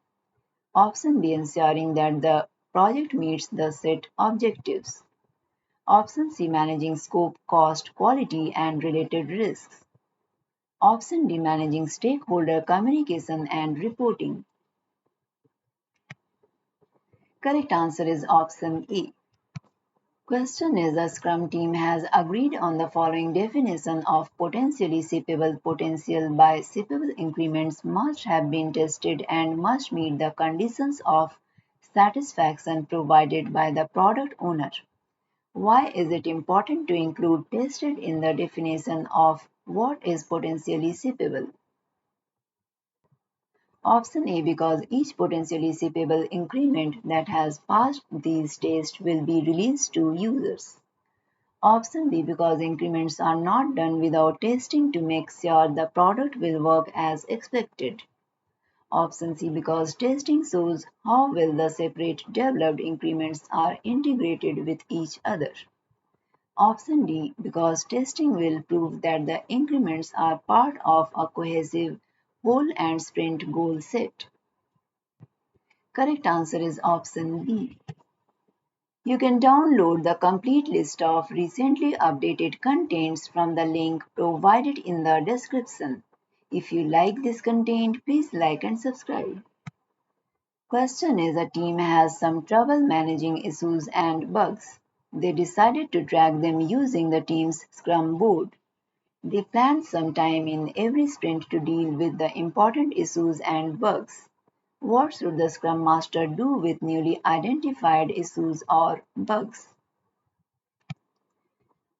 Option B ensuring that the project meets the set objectives. Option C managing scope, cost, quality and related risks. Option D managing stakeholder communication and reporting. Correct answer is option A. Question is the Scrum team has agreed on the following definition of potentially shippable. Potential by shippable increments must have been tested and must meet the conditions of satisfaction provided by the product owner. Why is it important to include tested in the definition of what is potentially shippable? Option A because each potentially shippable increment that has passed these tests will be released to users. Option B because increments are not done without testing to make sure the product will work as expected. Option C because testing shows how well the separate developed increments are integrated with each other. Option D because testing will prove that the increments are part of a cohesive whole and sprint goal set. Correct answer is option B. You can download the complete list of recently updated contents from the link provided in the description. If you like this content, please like and subscribe. Question is a team has some trouble managing issues and bugs. They decided to track them using the team's Scrum board. They planned some time in every sprint to deal with the important issues and bugs. What should the Scrum Master do with newly identified issues or bugs?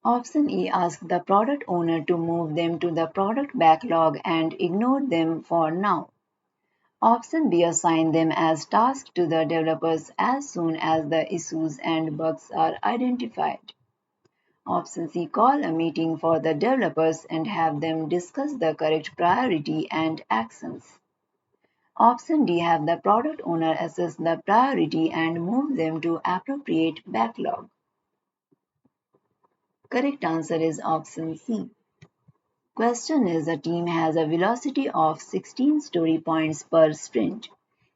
Option E asks the product owner to move them to the product backlog and ignore them for now. Option B, assign them as tasks to the developers as soon as the issues and bugs are identified. Option C, call a meeting for the developers and have them discuss the correct priority and actions. Option D, have the product owner assess the priority and move them to appropriate backlog. Correct answer is option C. Question is, a team has a velocity of 16 story points per sprint.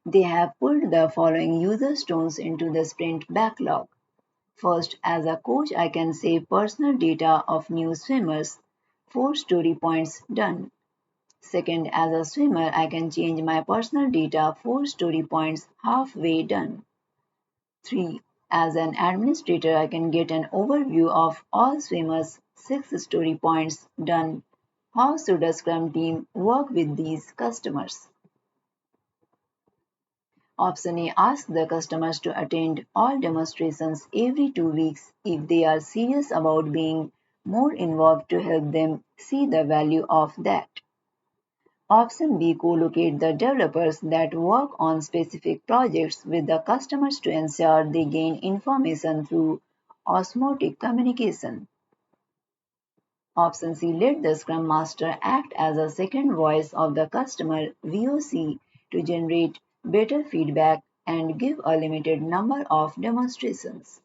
They have pulled the following user stones into the sprint backlog. First, as a coach, I can save personal data of new swimmers. 4 story points done. Second, as a swimmer, I can change my personal data 4 story points halfway done. 3. As an administrator, I can get an overview of all swimmers 6 story points done. How should a Scrum team work with these customers? Option A, ask the customers to attend all demonstrations every 2 weeks if they are serious about being more involved to help them see the value of that. Option B, co-locate the developers that work on specific projects with the customers to ensure they gain information through osmotic communication. Option C, let the Scrum Master act as a second voice of the customer VOC to generate better feedback and give a limited number of demonstrations.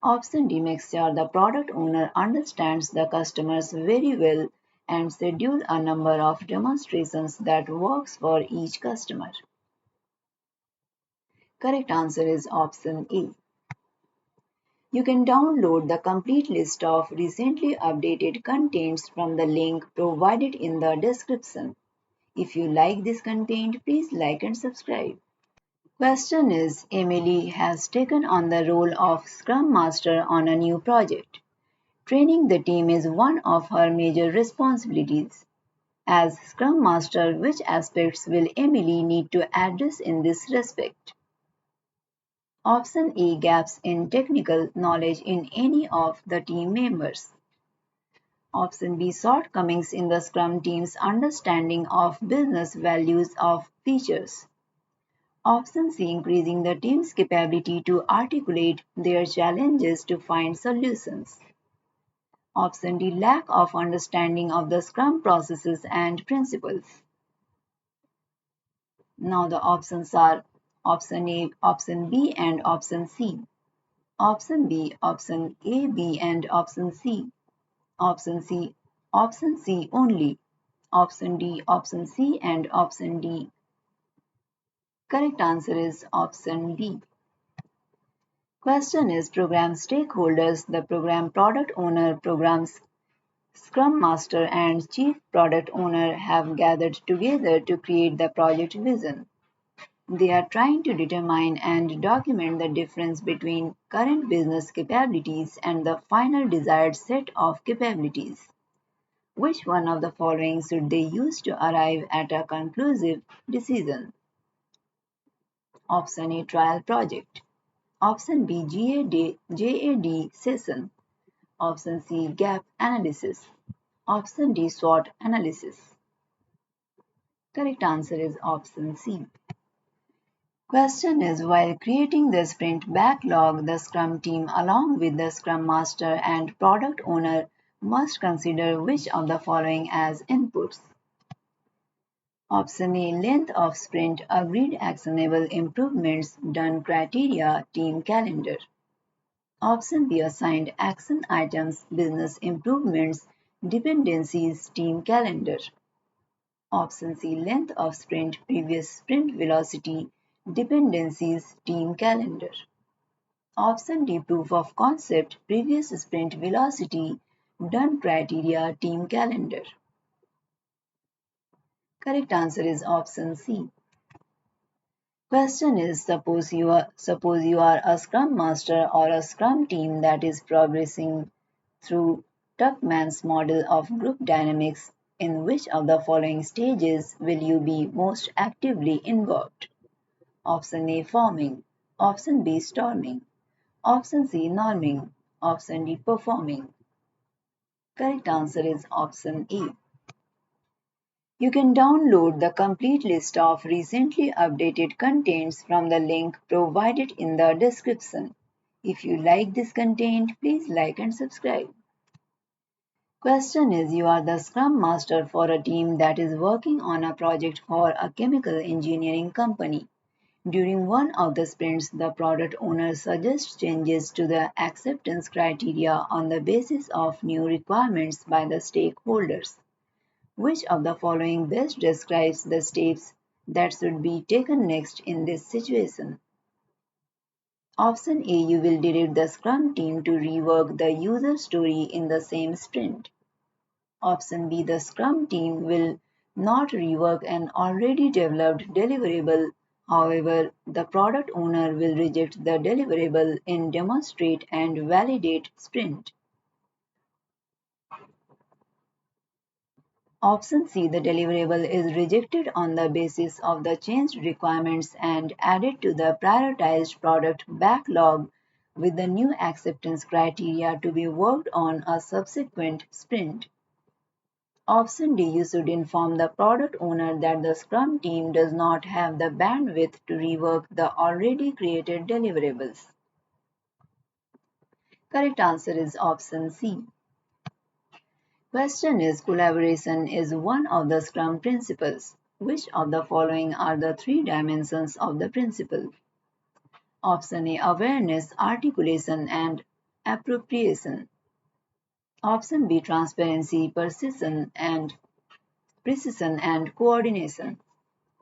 Option D, make sure the product owner understands the customers very well and schedule a number of demonstrations that works for each customer. Correct answer is option A. You can download the complete list of recently updated contents from the link provided in the description. If you like this content, please like and subscribe. Question is, Emily has taken on the role of Scrum Master on a new project. Training the team is one of her major responsibilities. As Scrum Master, which aspects will Emily need to address in this respect? Option A, gaps in technical knowledge in any of the team members. Option B, shortcomings in the Scrum team's understanding of business values of features. Option C, increasing the team's capability to articulate their challenges to find solutions. Option D, lack of understanding of the Scrum processes and principles. Now the options are option A, option B, and option C. Option B, option A, B, and option C. Option C only. Option D, option C, and option D. Correct answer is option B. Question is, program stakeholders, the program product owner, programs Scrum Master, and Chief Product Owner have gathered together to create the project vision. They are trying to determine and document the difference between current business capabilities and the final desired set of capabilities. Which one of the following should they use to arrive at a conclusive decision? Option A, trial project. Option B, JAD session. Option C, gap analysis. Option D, SWOT analysis. Correct answer is option C. Question is, while creating the sprint backlog, the Scrum team along with the Scrum Master and Product Owner must consider which of the following as inputs. Option A, length of sprint, agreed actionable improvements, done criteria, team calendar. Option B, assigned action items, business improvements, dependencies, team calendar. Option C, length of sprint, previous sprint velocity, dependencies, team calendar. Option D, proof of concept, previous sprint velocity, done criteria, team calendar. Correct answer is option C. Question is, suppose you are a Scrum Master or a Scrum team that is progressing through Tuckman's model of group dynamics. In which of the following stages will you be most actively involved? Option A, forming. Option B, storming. Option C, norming. Option D, performing. Correct answer is option A. You can download the complete list of recently updated contents from the link provided in the description. If you like this content, please like and subscribe. Question is, you are the Scrum Master for a team that is working on a project for a chemical engineering company. During one of the sprints, the product owner suggests changes to the acceptance criteria on the basis of new requirements by the stakeholders. Which of the following best describes the steps that should be taken next in this situation? Option A, you will direct the Scrum team to rework the user story in the same sprint. Option B, the Scrum team will not rework an already developed deliverable. However, the product owner will reject the deliverable in demonstrate and validate sprint. Option C, the deliverable is rejected on the basis of the changed requirements and added to the prioritized product backlog with the new acceptance criteria to be worked on a subsequent sprint. Option D, you should inform the product owner that the Scrum team does not have the bandwidth to rework the already created deliverables. Correct answer is option C. Question is, collaboration is one of the Scrum principles. Which of the following are the three dimensions of the principle? Option A, awareness, articulation, and appropriation. Option B, transparency, precision and coordination.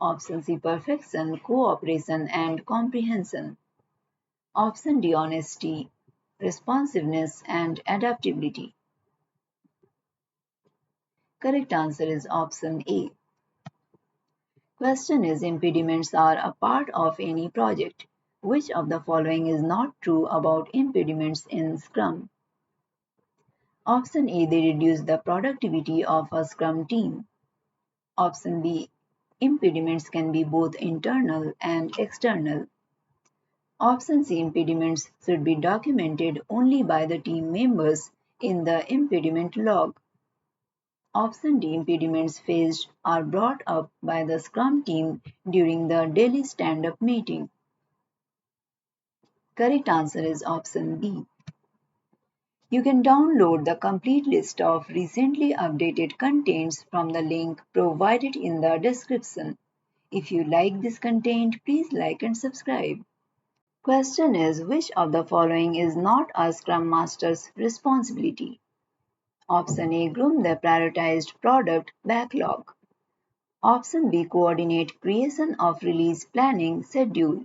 Option C, perfection, cooperation, and comprehension. Option D, honesty, responsiveness, and adaptability. Correct answer is option A. Question is, impediments are a part of any project. Which of the following is not true about impediments in Scrum? Option A, they reduce the productivity of a Scrum team. Option B, impediments can be both internal and external. Option C, impediments should be documented only by the team members in the impediment log. Option D, impediments faced are brought up by the Scrum team during the daily stand-up meeting. Correct answer is option B. You can download the complete list of recently updated contents from the link provided in the description. If you like this content, please like and subscribe. Question is, which of the following is not a Scrum Master's responsibility? Option A, groom the prioritized product backlog. Option B, coordinate creation of release planning schedule.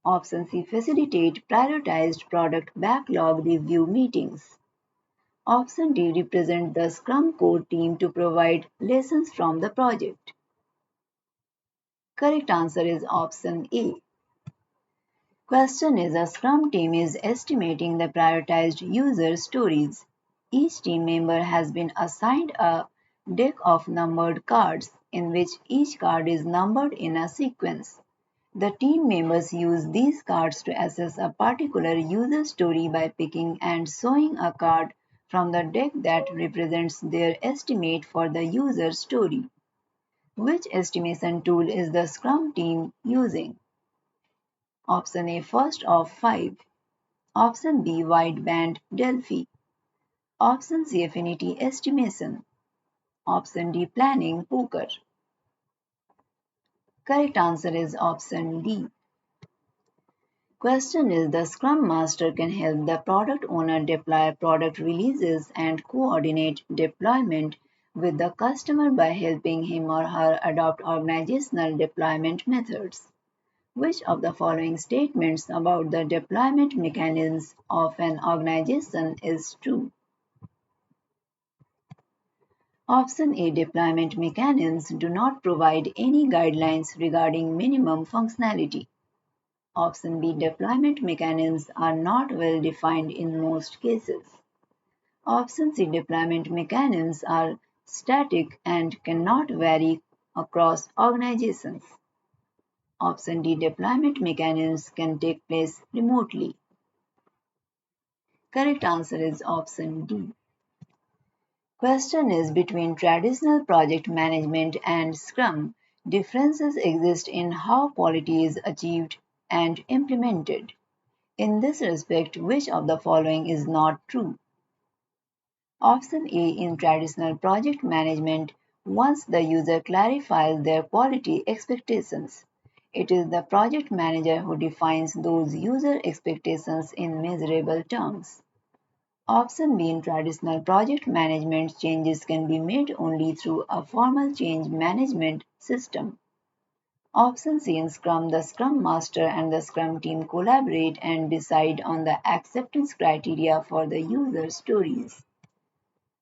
Option C, facilitate prioritized product backlog review meetings. Option D, represent the Scrum core team to provide lessons from the project. Correct answer is option A. Question is, a Scrum team is estimating the prioritized user stories. Each team member has been assigned a deck of numbered cards in which each card is numbered in a sequence. The team members use these cards to assess a particular user story by picking and showing a card from the deck that represents their estimate for the user story. Which estimation tool is the Scrum team using? Option A, first of five. Option B, wideband Delphi. Option C, affinity estimation. Option D, planning poker. Correct answer is option D. Question is, the Scrum Master can help the product owner deploy product releases and coordinate deployment with the customer by helping him or her adopt organizational deployment methods. Which of the following statements about the deployment mechanisms of an organization is true? Option A, deployment mechanisms do not provide any guidelines regarding minimum functionality. Option B, deployment mechanisms are not well defined in most cases. Option C, deployment mechanisms are static and cannot vary across organizations. Option D, deployment mechanisms can take place remotely. Correct answer is option D. Question is between traditional project management and Scrum, differences exist in how quality is achieved and implemented. In this respect, which of the following is not true? Option A. In traditional project management, once the user clarifies their quality expectations, it is the project manager who defines those user expectations in measurable terms. Option B. In traditional project management, changes can be made only through a formal change management system. Option C. In Scrum, the Scrum Master and the Scrum team collaborate and decide on the acceptance criteria for the user stories.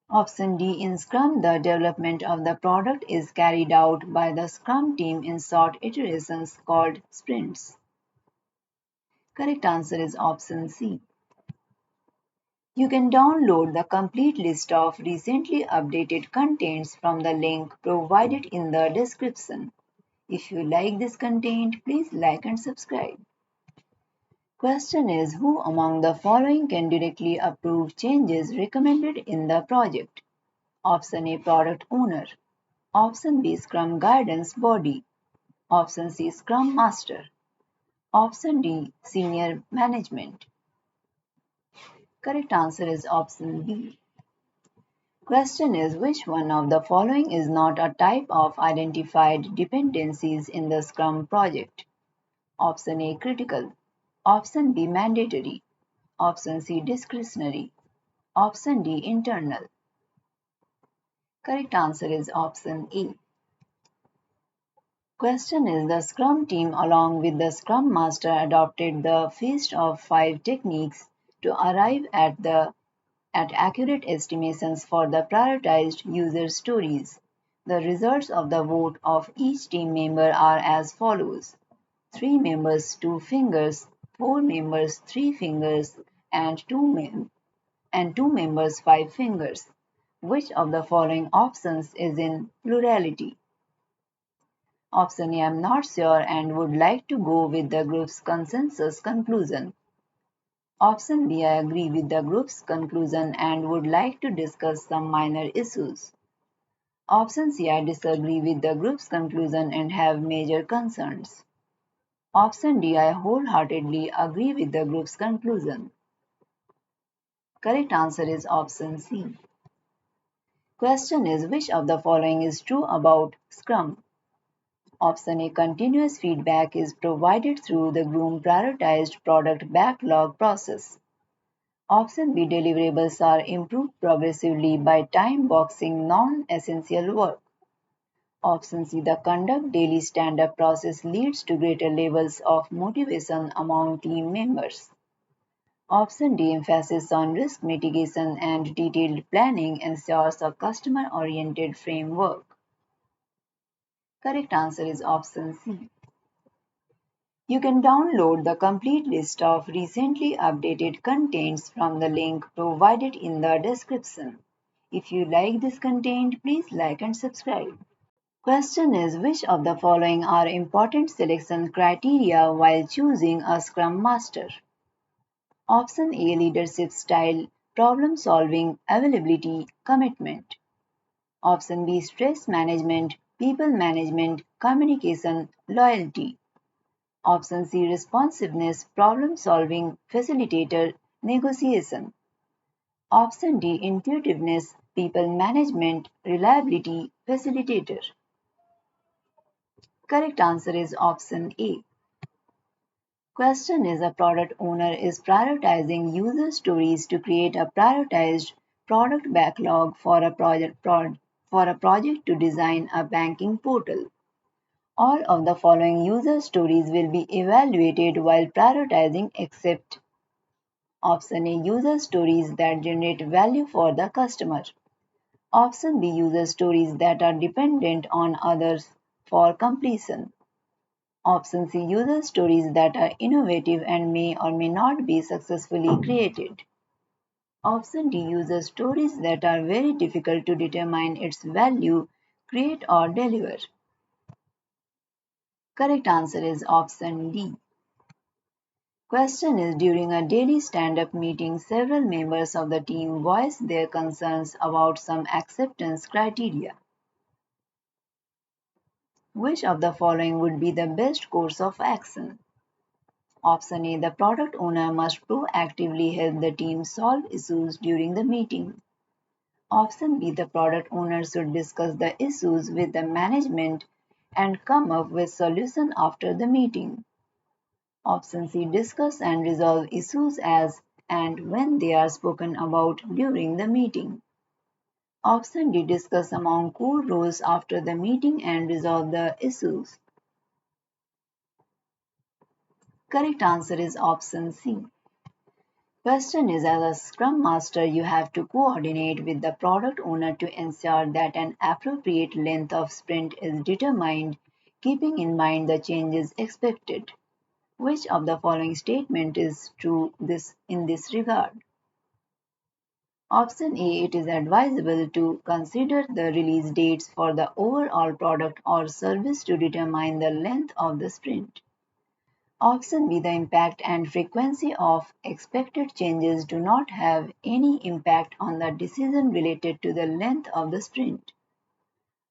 Option D. In Scrum, the development of the product is carried out by the Scrum team in short iterations called sprints. Correct answer is option C. You can download the complete list of recently updated contents from the link provided in the description. If you like this content, please like and subscribe. Question is who among the following can directly approve changes recommended in the project? Option A. Product owner. Option B. Scrum guidance body. Option C. Scrum master. Option D. Senior management. Correct answer is option B. Question is which one of the following is not a type of identified dependencies in the Scrum project? Option A. Critical. Option B. Mandatory. Option C. Discretionary. Option D. Internal. Correct answer is option A. Question is the Scrum team along with the Scrum Master adopted the Feast of Five techniques to arrive at accurate estimations for the prioritized user stories. The results of the vote of each team member are as follows: 3 members 2 fingers, 4 members 3 fingers, and 2 members 5 fingers. Which of the following options is in plurality? Option A. I'm not sure and would like to go with the group's consensus conclusion. Option B. I agree with the group's conclusion and would like to discuss some minor issues. Option C. I disagree with the group's conclusion and have major concerns. Option D. I wholeheartedly agree with the group's conclusion. Correct answer is option C. Question is which of the following is true about Scrum? Option A. Continuous feedback is provided through the Groom prioritized product backlog process. Option B. Deliverables are improved progressively by time boxing non-essential work. Option C. The conduct daily stand-up process leads to greater levels of motivation among team members. Option D. Emphasis on risk mitigation and detailed planning ensures a customer-oriented framework. Correct answer is option C. You can download the complete list of recently updated contents from the link provided in the description. If you like this content, please like and subscribe. Question is which of the following are important selection criteria while choosing a Scrum Master? Option A. Leadership style, problem solving, availability, commitment. Option B. Stress management, people management, communication, loyalty. Option C. Responsiveness, problem solving, facilitator, negotiation. Option D. Intuitiveness, people management, reliability, facilitator. Correct answer is option A. Question is a product owner is prioritizing user stories to create a prioritized product backlog for a project to design a banking portal. All of the following user stories will be evaluated while prioritizing except Option A. User stories that generate value for the customer. Option B. User stories that are dependent on others for completion. Option C. User stories that are innovative and may or may not be successfully created. Option D. User stories that are very difficult to determine its value, create or deliver. Correct answer is option D. Question is during a daily stand-up meeting, several members of the team voiced their concerns about some acceptance criteria. Which of the following would be the best course of action? Option A. The product owner must proactively help the team solve issues during the meeting. Option B. The product owner should discuss the issues with the management and come up with solutions after the meeting. Option C. Discuss and resolve issues as and when they are spoken about during the meeting. Option D. Discuss among core roles after the meeting and resolve the issues. Correct answer is option C. Question is as a Scrum Master, you have to coordinate with the product owner to ensure that an appropriate length of sprint is determined, keeping in mind the changes expected. Which of the following statement is true in this regard? Option A. It is advisable to consider the release dates for the overall product or service to determine the length of the sprint. Option B. The impact and frequency of expected changes do not have any impact on the decision related to the length of the sprint.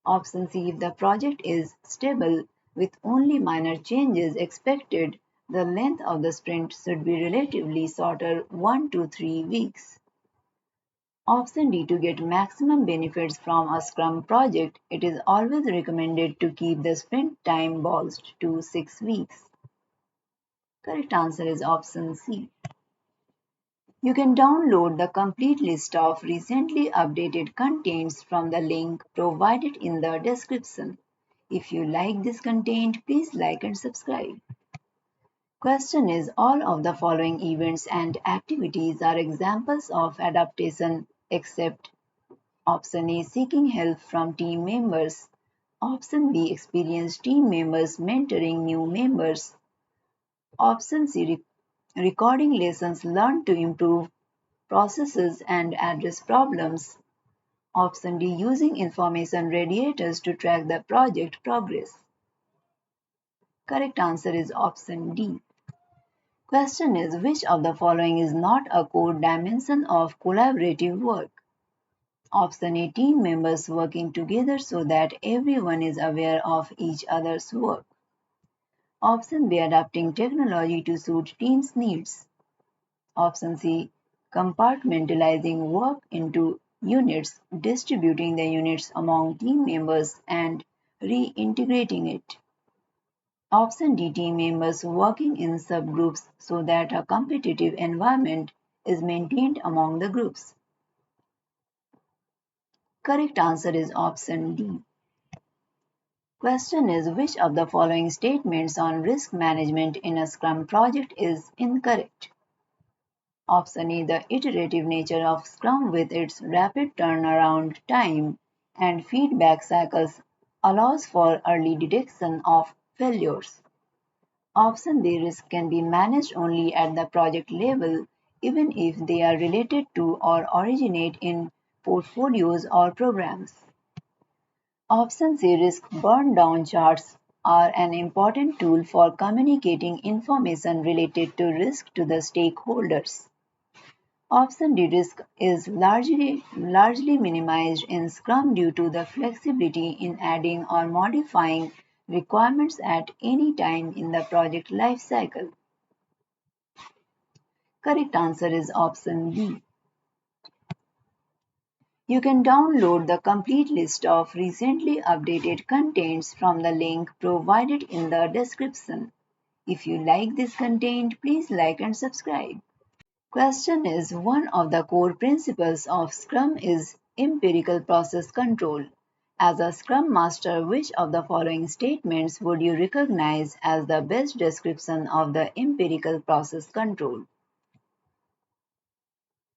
Option C. If the project is stable with only minor changes expected, the length of the sprint should be relatively shorter 1 to 3 weeks. Option D. To get maximum benefits from a Scrum project, it is always recommended to keep the sprint time boxed to 6 weeks. Correct answer is option C. You can download the complete list of recently updated contents from the link provided in the description. If you like this content, please like and subscribe. Question is all of the following events and activities are examples of adaptation except option A. Seeking help from team members. Option B. Experienced team members mentoring new members. Option C. Recording lessons learned to improve processes and address problems. Option D. Using information radiators to track the project progress. Correct answer is option D. Question is which of the following is not a core dimension of collaborative work? Option A. Team members working together so that everyone is aware of each other's work. Option B. Adapting technology to suit team's needs. Option C. Compartmentalizing work into units, distributing the units among team members and reintegrating it. Option D. Team members working in subgroups so that a competitive environment is maintained among the groups. Correct answer is option D. Question is which of the following statements on risk management in a Scrum project is incorrect? Option A. The iterative nature of Scrum with its rapid turnaround time and feedback cycles allows for early detection of failures. Option B. Risk can be managed only at the project level even if they are related to or originate in portfolios or programs. Option C. Risk burn down charts are an important tool for communicating information related to risk to the stakeholders. Option D. Risk is largely minimized in Scrum due to the flexibility in adding or modifying requirements at any time in the project lifecycle. Correct answer is option B. You can download the complete list of recently updated contents from the link provided in the description. If you like this content, please like and subscribe. Question is one of the core principles of Scrum is empirical process control. As a Scrum Master, which of the following statements would you recognize as the best description of the empirical process control?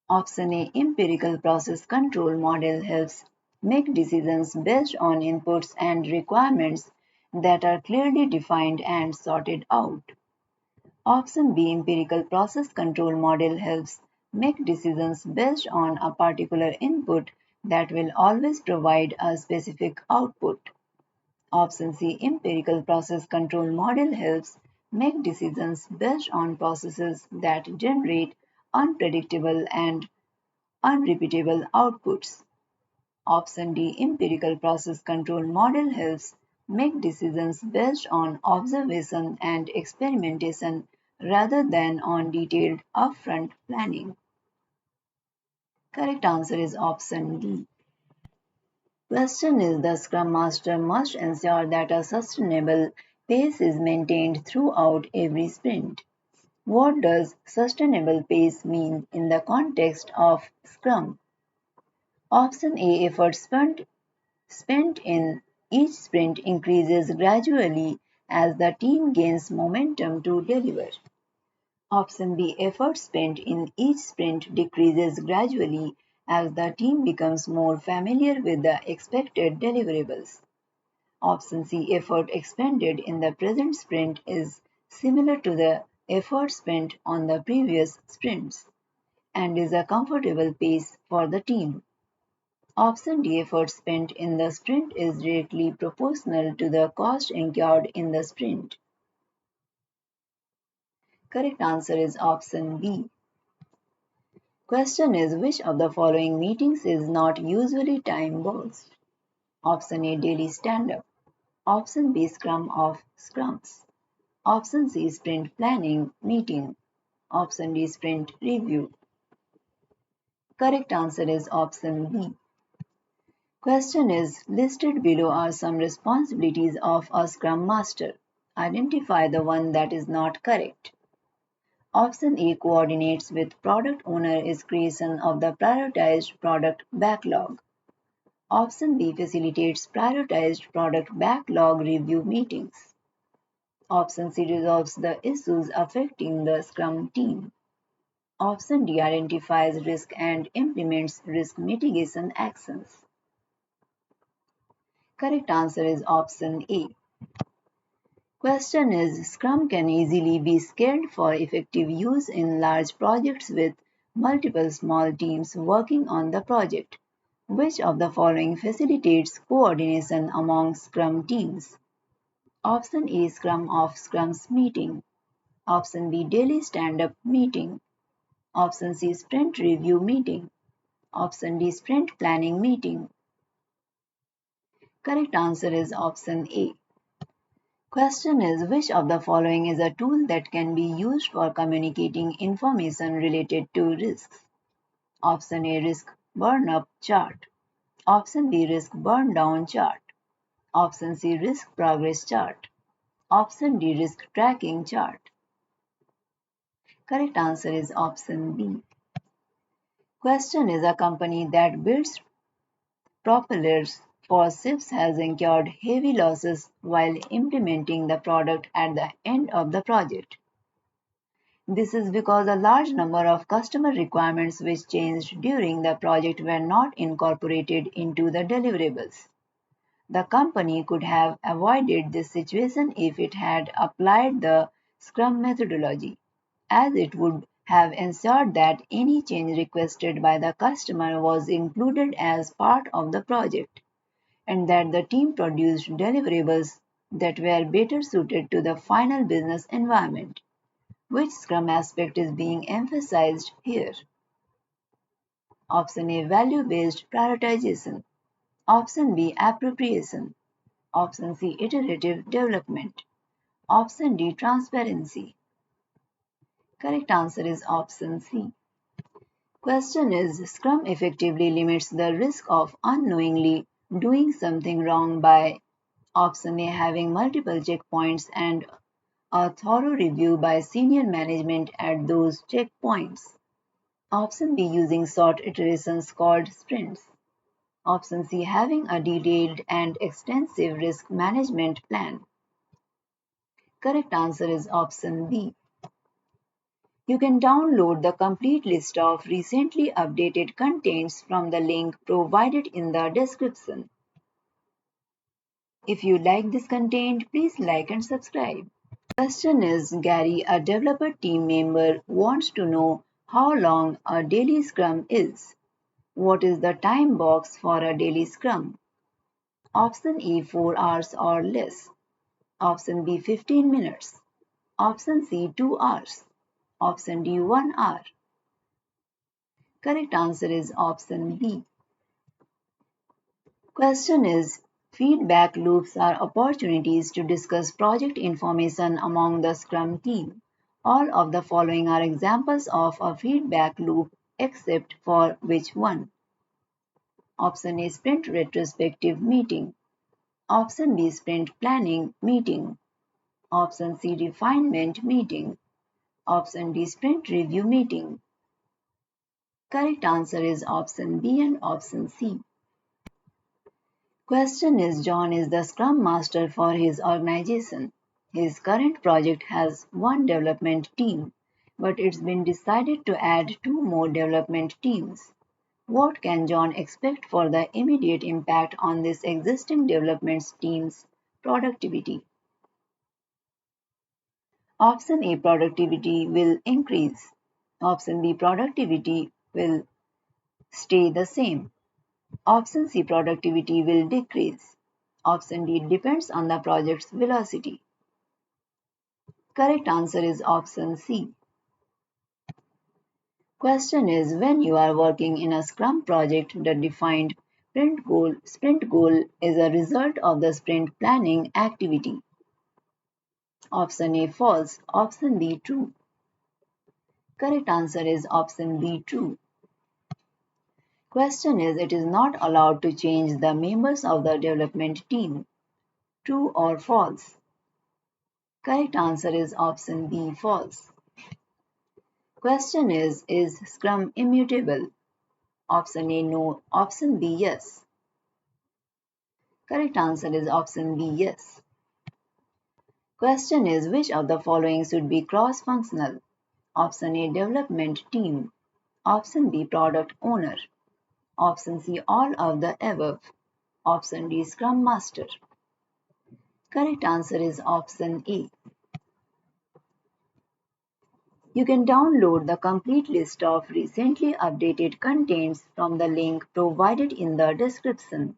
Option A. Empirical process control model helps make decisions based on inputs and requirements that are clearly defined and sorted out. Option B. Empirical process control model helps make decisions based on a particular input that will always provide a specific output. Option C. Empirical process control model helps Make decisions based on processes that generate unpredictable and unrepeatable outputs. Option D. Empirical process control model helps make decisions based on observation and experimentation rather than on detailed upfront planning. Correct answer is option D. Question is the Scrum Master must ensure that a sustainable pace is maintained throughout every sprint. What does sustainable pace mean in the context of Scrum? Option A. Effort spent in each sprint increases gradually as the team gains momentum to deliver. Option B. Effort spent in each sprint decreases gradually as the team becomes more familiar with the expected deliverables. Option C. Effort expended in the present sprint is similar to the effort spent on the previous sprints and is a comfortable pace for the team. Option D. Effort spent in the sprint is directly proportional to the cost incurred in the sprint. Correct answer is option B. Question is which of the following meetings is not usually time boxed? Option A. Daily stand-up. Option B. Scrum of Scrums. Option C. Sprint planning meeting. Option D. Sprint review. Correct answer is option B. Question is listed below are some responsibilities of a Scrum Master. Identify the one that is not correct. Option A coordinates with product owner is creation of the prioritized product backlog. Option B facilitates prioritized product backlog review meetings. Option C resolves the issues affecting the Scrum team. Option D identifies risk and implements risk mitigation actions. Correct answer is option A. Question is Scrum can easily be scaled for effective use in large projects with multiple small teams working on the project. Which of the following facilitates coordination among Scrum teams? Option A Scrum of Scrums meeting. Option B daily stand-up meeting. Option C sprint review meeting. Option D sprint planning meeting. Correct answer is option A. Question is which of the following is a tool that can be used for communicating information related to risks? Option A risk burn up chart. Option B risk burn down chart. Option C risk progress chart. Option D risk tracking chart. Correct answer is option B. Question is a company that builds propellers for ships has incurred heavy losses while implementing the product at the end of the project. This is because a large number of customer requirements which changed during the project were not incorporated into the deliverables. The company could have avoided this situation if it had applied the Scrum methodology, as it would have ensured that any change requested by the customer was included as part of the project, and that the team produced deliverables that were better suited to the final business environment. Which Scrum aspect is being emphasized here? Option A value-based prioritization. Option B appropriation. Option C iterative development. Option D transparency. Correct answer is option C. Question is Scrum effectively limits the risk of unknowingly doing something wrong by option A having multiple checkpoints and a thorough review by senior management at those checkpoints. Option B using short iterations called sprints. Option C having a detailed and extensive risk management plan. Correct answer is option B. You can download the complete list of recently updated contents from the link provided in the description. If you like this content, please like and subscribe. Question is Gary, a developer team member, wants to know how long a daily scrum is. What is the time box for a daily scrum? Option A 4 hours or less. Option B 15 minutes. Option C 2 hours. Option D 1 hour. Correct answer is option B. Question is, feedback loops are opportunities to discuss project information among the Scrum team. All of the following are examples of a feedback loop except for which one? Option A sprint retrospective meeting. Option B sprint planning meeting. Option C refinement meeting. Option D sprint review meeting. Correct answer is option B and option C. Question is, John is the Scrum Master for his organization. His current project has one development team, but it's been decided to add two more development teams. What can John expect for the immediate impact on this existing development team's productivity? Option A productivity will increase. Option B productivity will stay the same. Option C productivity will decrease. Option D depends on the project's velocity. Correct answer is option C. Question is, when you are working in a Scrum project, the defined sprint goal is a result of the sprint planning activity. Option A false, option B true. Correct answer is option B true. Question is, it is not allowed to change the members of the development team. True or false? Correct answer is option B false. Question is Scrum immutable? Option A no, option B yes. Correct answer is option B yes. Question is, which of the following should be cross-functional? Option A development team. Option B product owner. Option C all of the above. Option D Scrum Master. Correct answer is option A. You can download the complete list of recently updated contents from the link provided in the description.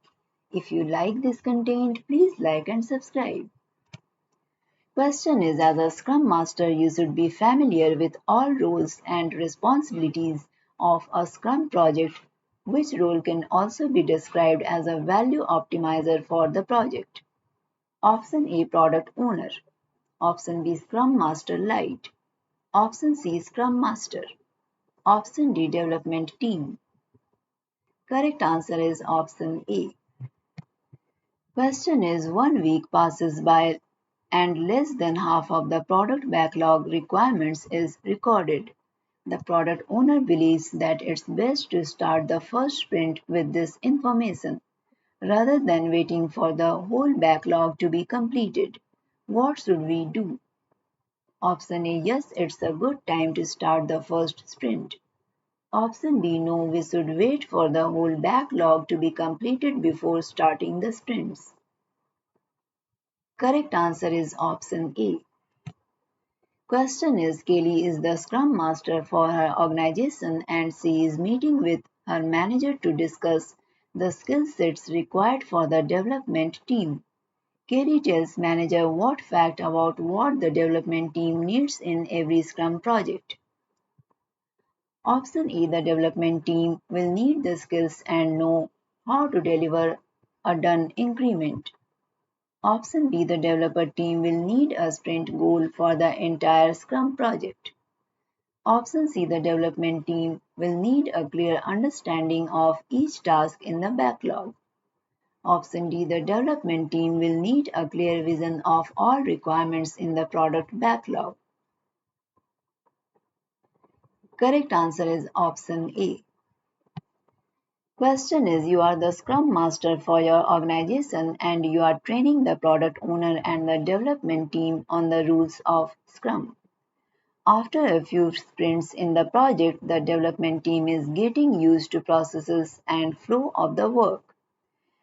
If you like this content, please like and subscribe. Question is, as a Scrum Master, you should be familiar with all roles and responsibilities of a Scrum project, which role can also be described as a value optimizer for the project. Option A product owner. Option B Scrum Master Lite. Option C Scrum Master. Option D development team. Correct answer is option A. Question is, 1 week passes by and less than half of the product backlog requirements is recorded. The product owner believes that it's best to start the first sprint with this information rather than waiting for the whole backlog to be completed. What should we do? Option A yes, it's a good time to start the first sprint. Option B no, we should wait for the whole backlog to be completed before starting the sprints. Correct answer is option A. Question is, Kelly is the Scrum Master for her organization and she is meeting with her manager to discuss the skill sets required for the development team. Kelly tells manager what fact about what the development team needs in every Scrum project. Option A, the development team will need the skills and know how to deliver a done increment. Option B, the developer team will need a sprint goal for the entire Scrum project. Option C, the development team will need a clear understanding of each task in the backlog. Option D, the development team will need a clear vision of all requirements in the product backlog. Correct answer is option A. Question is, you are the Scrum Master for your organization and you are training the product owner and the development team on the rules of Scrum. After a few sprints in the project, the development team is getting used to processes and flow of the work.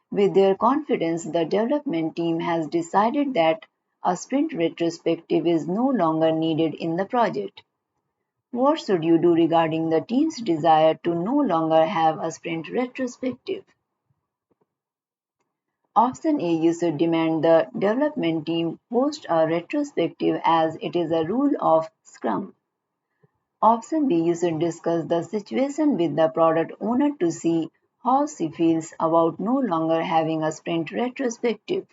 With their confidence, the development team has decided that a sprint retrospective is no longer needed in the project. What should you do regarding the team's desire to no longer have a sprint retrospective? Option A, you should demand the development team host a retrospective as it is a rule of Scrum. Option B, you should discuss the situation with the product owner to see how she feels about no longer having a sprint retrospective.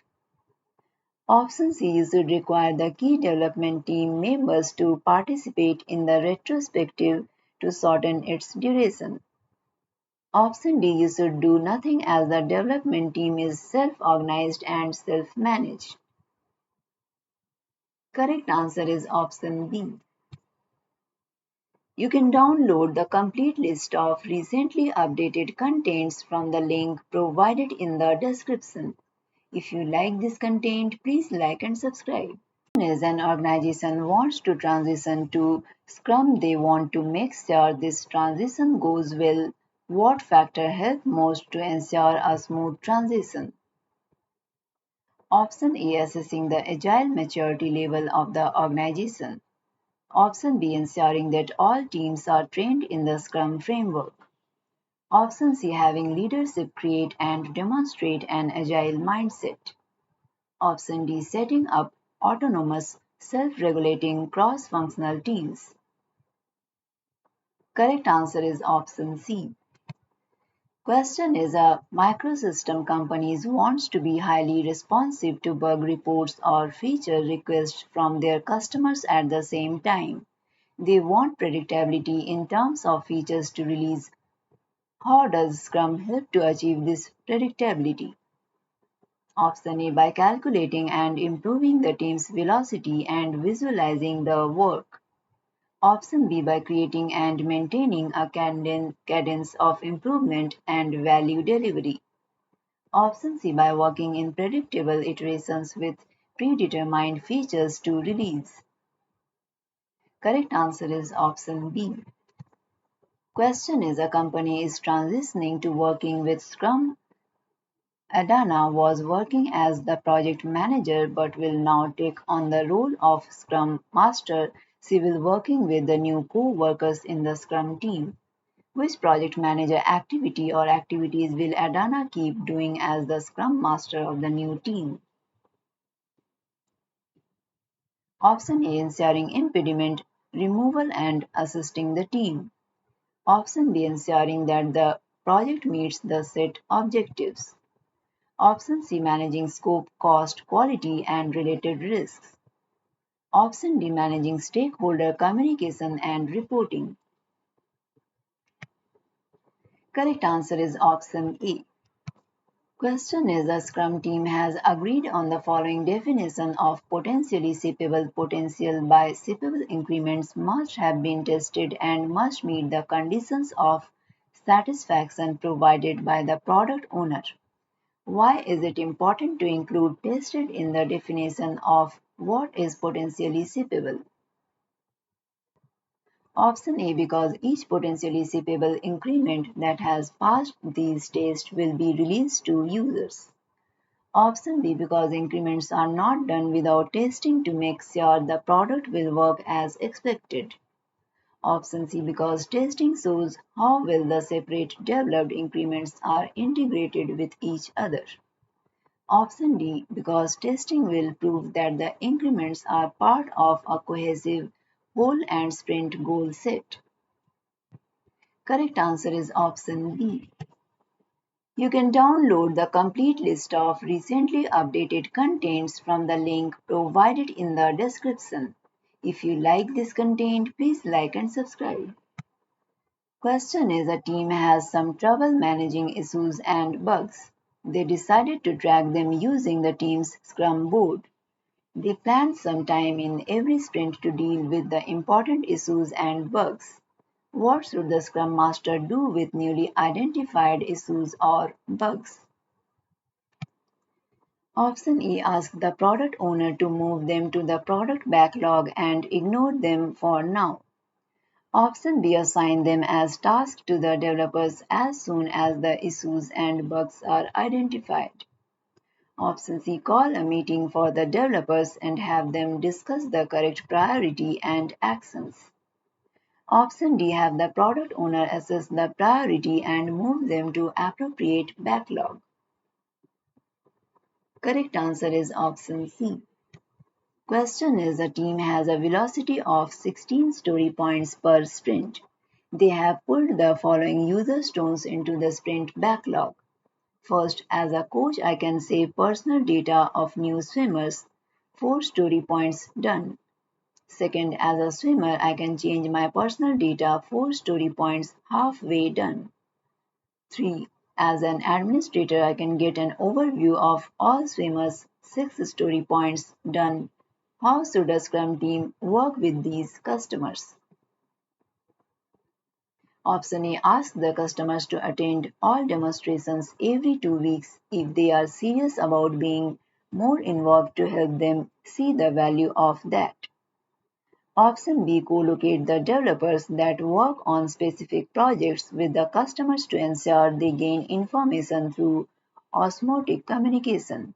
Option C, you should require the key development team members to participate in the retrospective to shorten its duration. Option D, you should do nothing as the development team is self-organized and self-managed. Correct answer is option B. You can download the complete list of recently updated contents from the link provided in the description. If you like this content, please like and subscribe. As an organization wants to transition to Scrum, they want to make sure this transition goes well. What factor help most to ensure a smooth transition? Option A, assessing the agile maturity level of the organization. Option B, ensuring that all teams are trained in the Scrum framework. Option C, having leadership create and demonstrate an agile mindset. Option D, setting up autonomous, self-regulating cross-functional teams. Correct answer is option C. Question is a microsystem companies wants to be highly responsive to bug reports or feature requests from their customers at the same time. They want predictability in terms of features to release. How does Scrum help to achieve this predictability? Option A, by calculating and improving the team's velocity and visualizing the work. Option B, by creating and maintaining a cadence of improvement and value delivery. Option C, by working in predictable iterations with predetermined features to release. Correct answer is option B. Question is, a company is transitioning to working with Scrum. Adana was working as the project manager but will now take on the role of Scrum Master. She will working with the new co-workers in the Scrum team. Which project manager activity or activities will Adana keep doing as the Scrum Master of the new team? Option A, ensuring impediment removal and assisting the team. Option B, ensuring that the project meets the set objectives. Option C, managing scope, cost, quality, and related risks. Option D, managing stakeholder communication and reporting. Correct answer is option A. Question is, the Scrum team has agreed on the following definition of potentially shippable. Potential by shippable increments must have been tested and must meet the conditions of satisfaction provided by the product owner. Why is it important to include tested in the definition of what is potentially shippable? Option A, because each potentially shippable increment that has passed these tests will be released to users. Option B, because increments are not done without testing to make sure the product will work as expected. Option C, because testing shows how well the separate developed increments are integrated with each other. Option D, because testing will prove that the increments are part of a cohesive whole and sprint goal set. Correct answer is option B. You can download the complete list of recently updated contents from the link provided in the description. If you like this content, please like and subscribe. Question is, a team has some trouble managing issues and bugs. They decided to track them using the team's Scrum board. They planned some time in every sprint to deal with the important issues and bugs. What should the Scrum Master do with newly identified issues or bugs? Option A, ask the product owner to move them to the product backlog and ignore them for now. Option B, assign them as tasks to the developers as soon as the issues and bugs are identified. Option C, call a meeting for the developers and have them discuss the correct priority and actions. Option D, have the product owner assess the priority and move them to appropriate backlog. Correct answer is option C. Question is the team has a velocity of 16 story points per sprint. They have pulled the following user stones into the sprint backlog. First, as a coach, I can save personal data of new swimmers. 4 story points done. Second, as a swimmer, I can change my personal data 4 story points halfway done. 3. As an administrator, I can get an overview of all swimmers 6 story points done. How should a Scrum team work with these customers? Option A asks the customers to attend all demonstrations every 2 weeks if they are serious about being more involved to help them see the value of that. Option B co-locate the developers that work on specific projects with the customers to ensure they gain information through osmotic communication.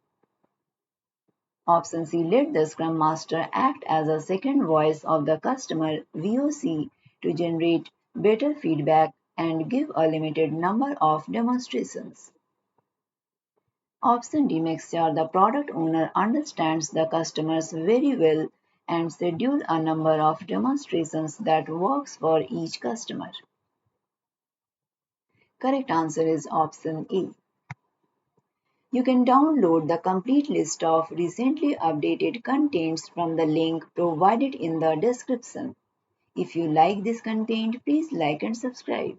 Option C let the Scrum Master act as a second voice of the customer VOC to generate better feedback and give a limited number of demonstrations. Option D makes sure the product owner understands the customers very well and schedule a number of demonstrations that works for each customer. Correct answer is option A. You can download the complete list of recently updated contents from the link provided in the description. If you like this content, please like and subscribe.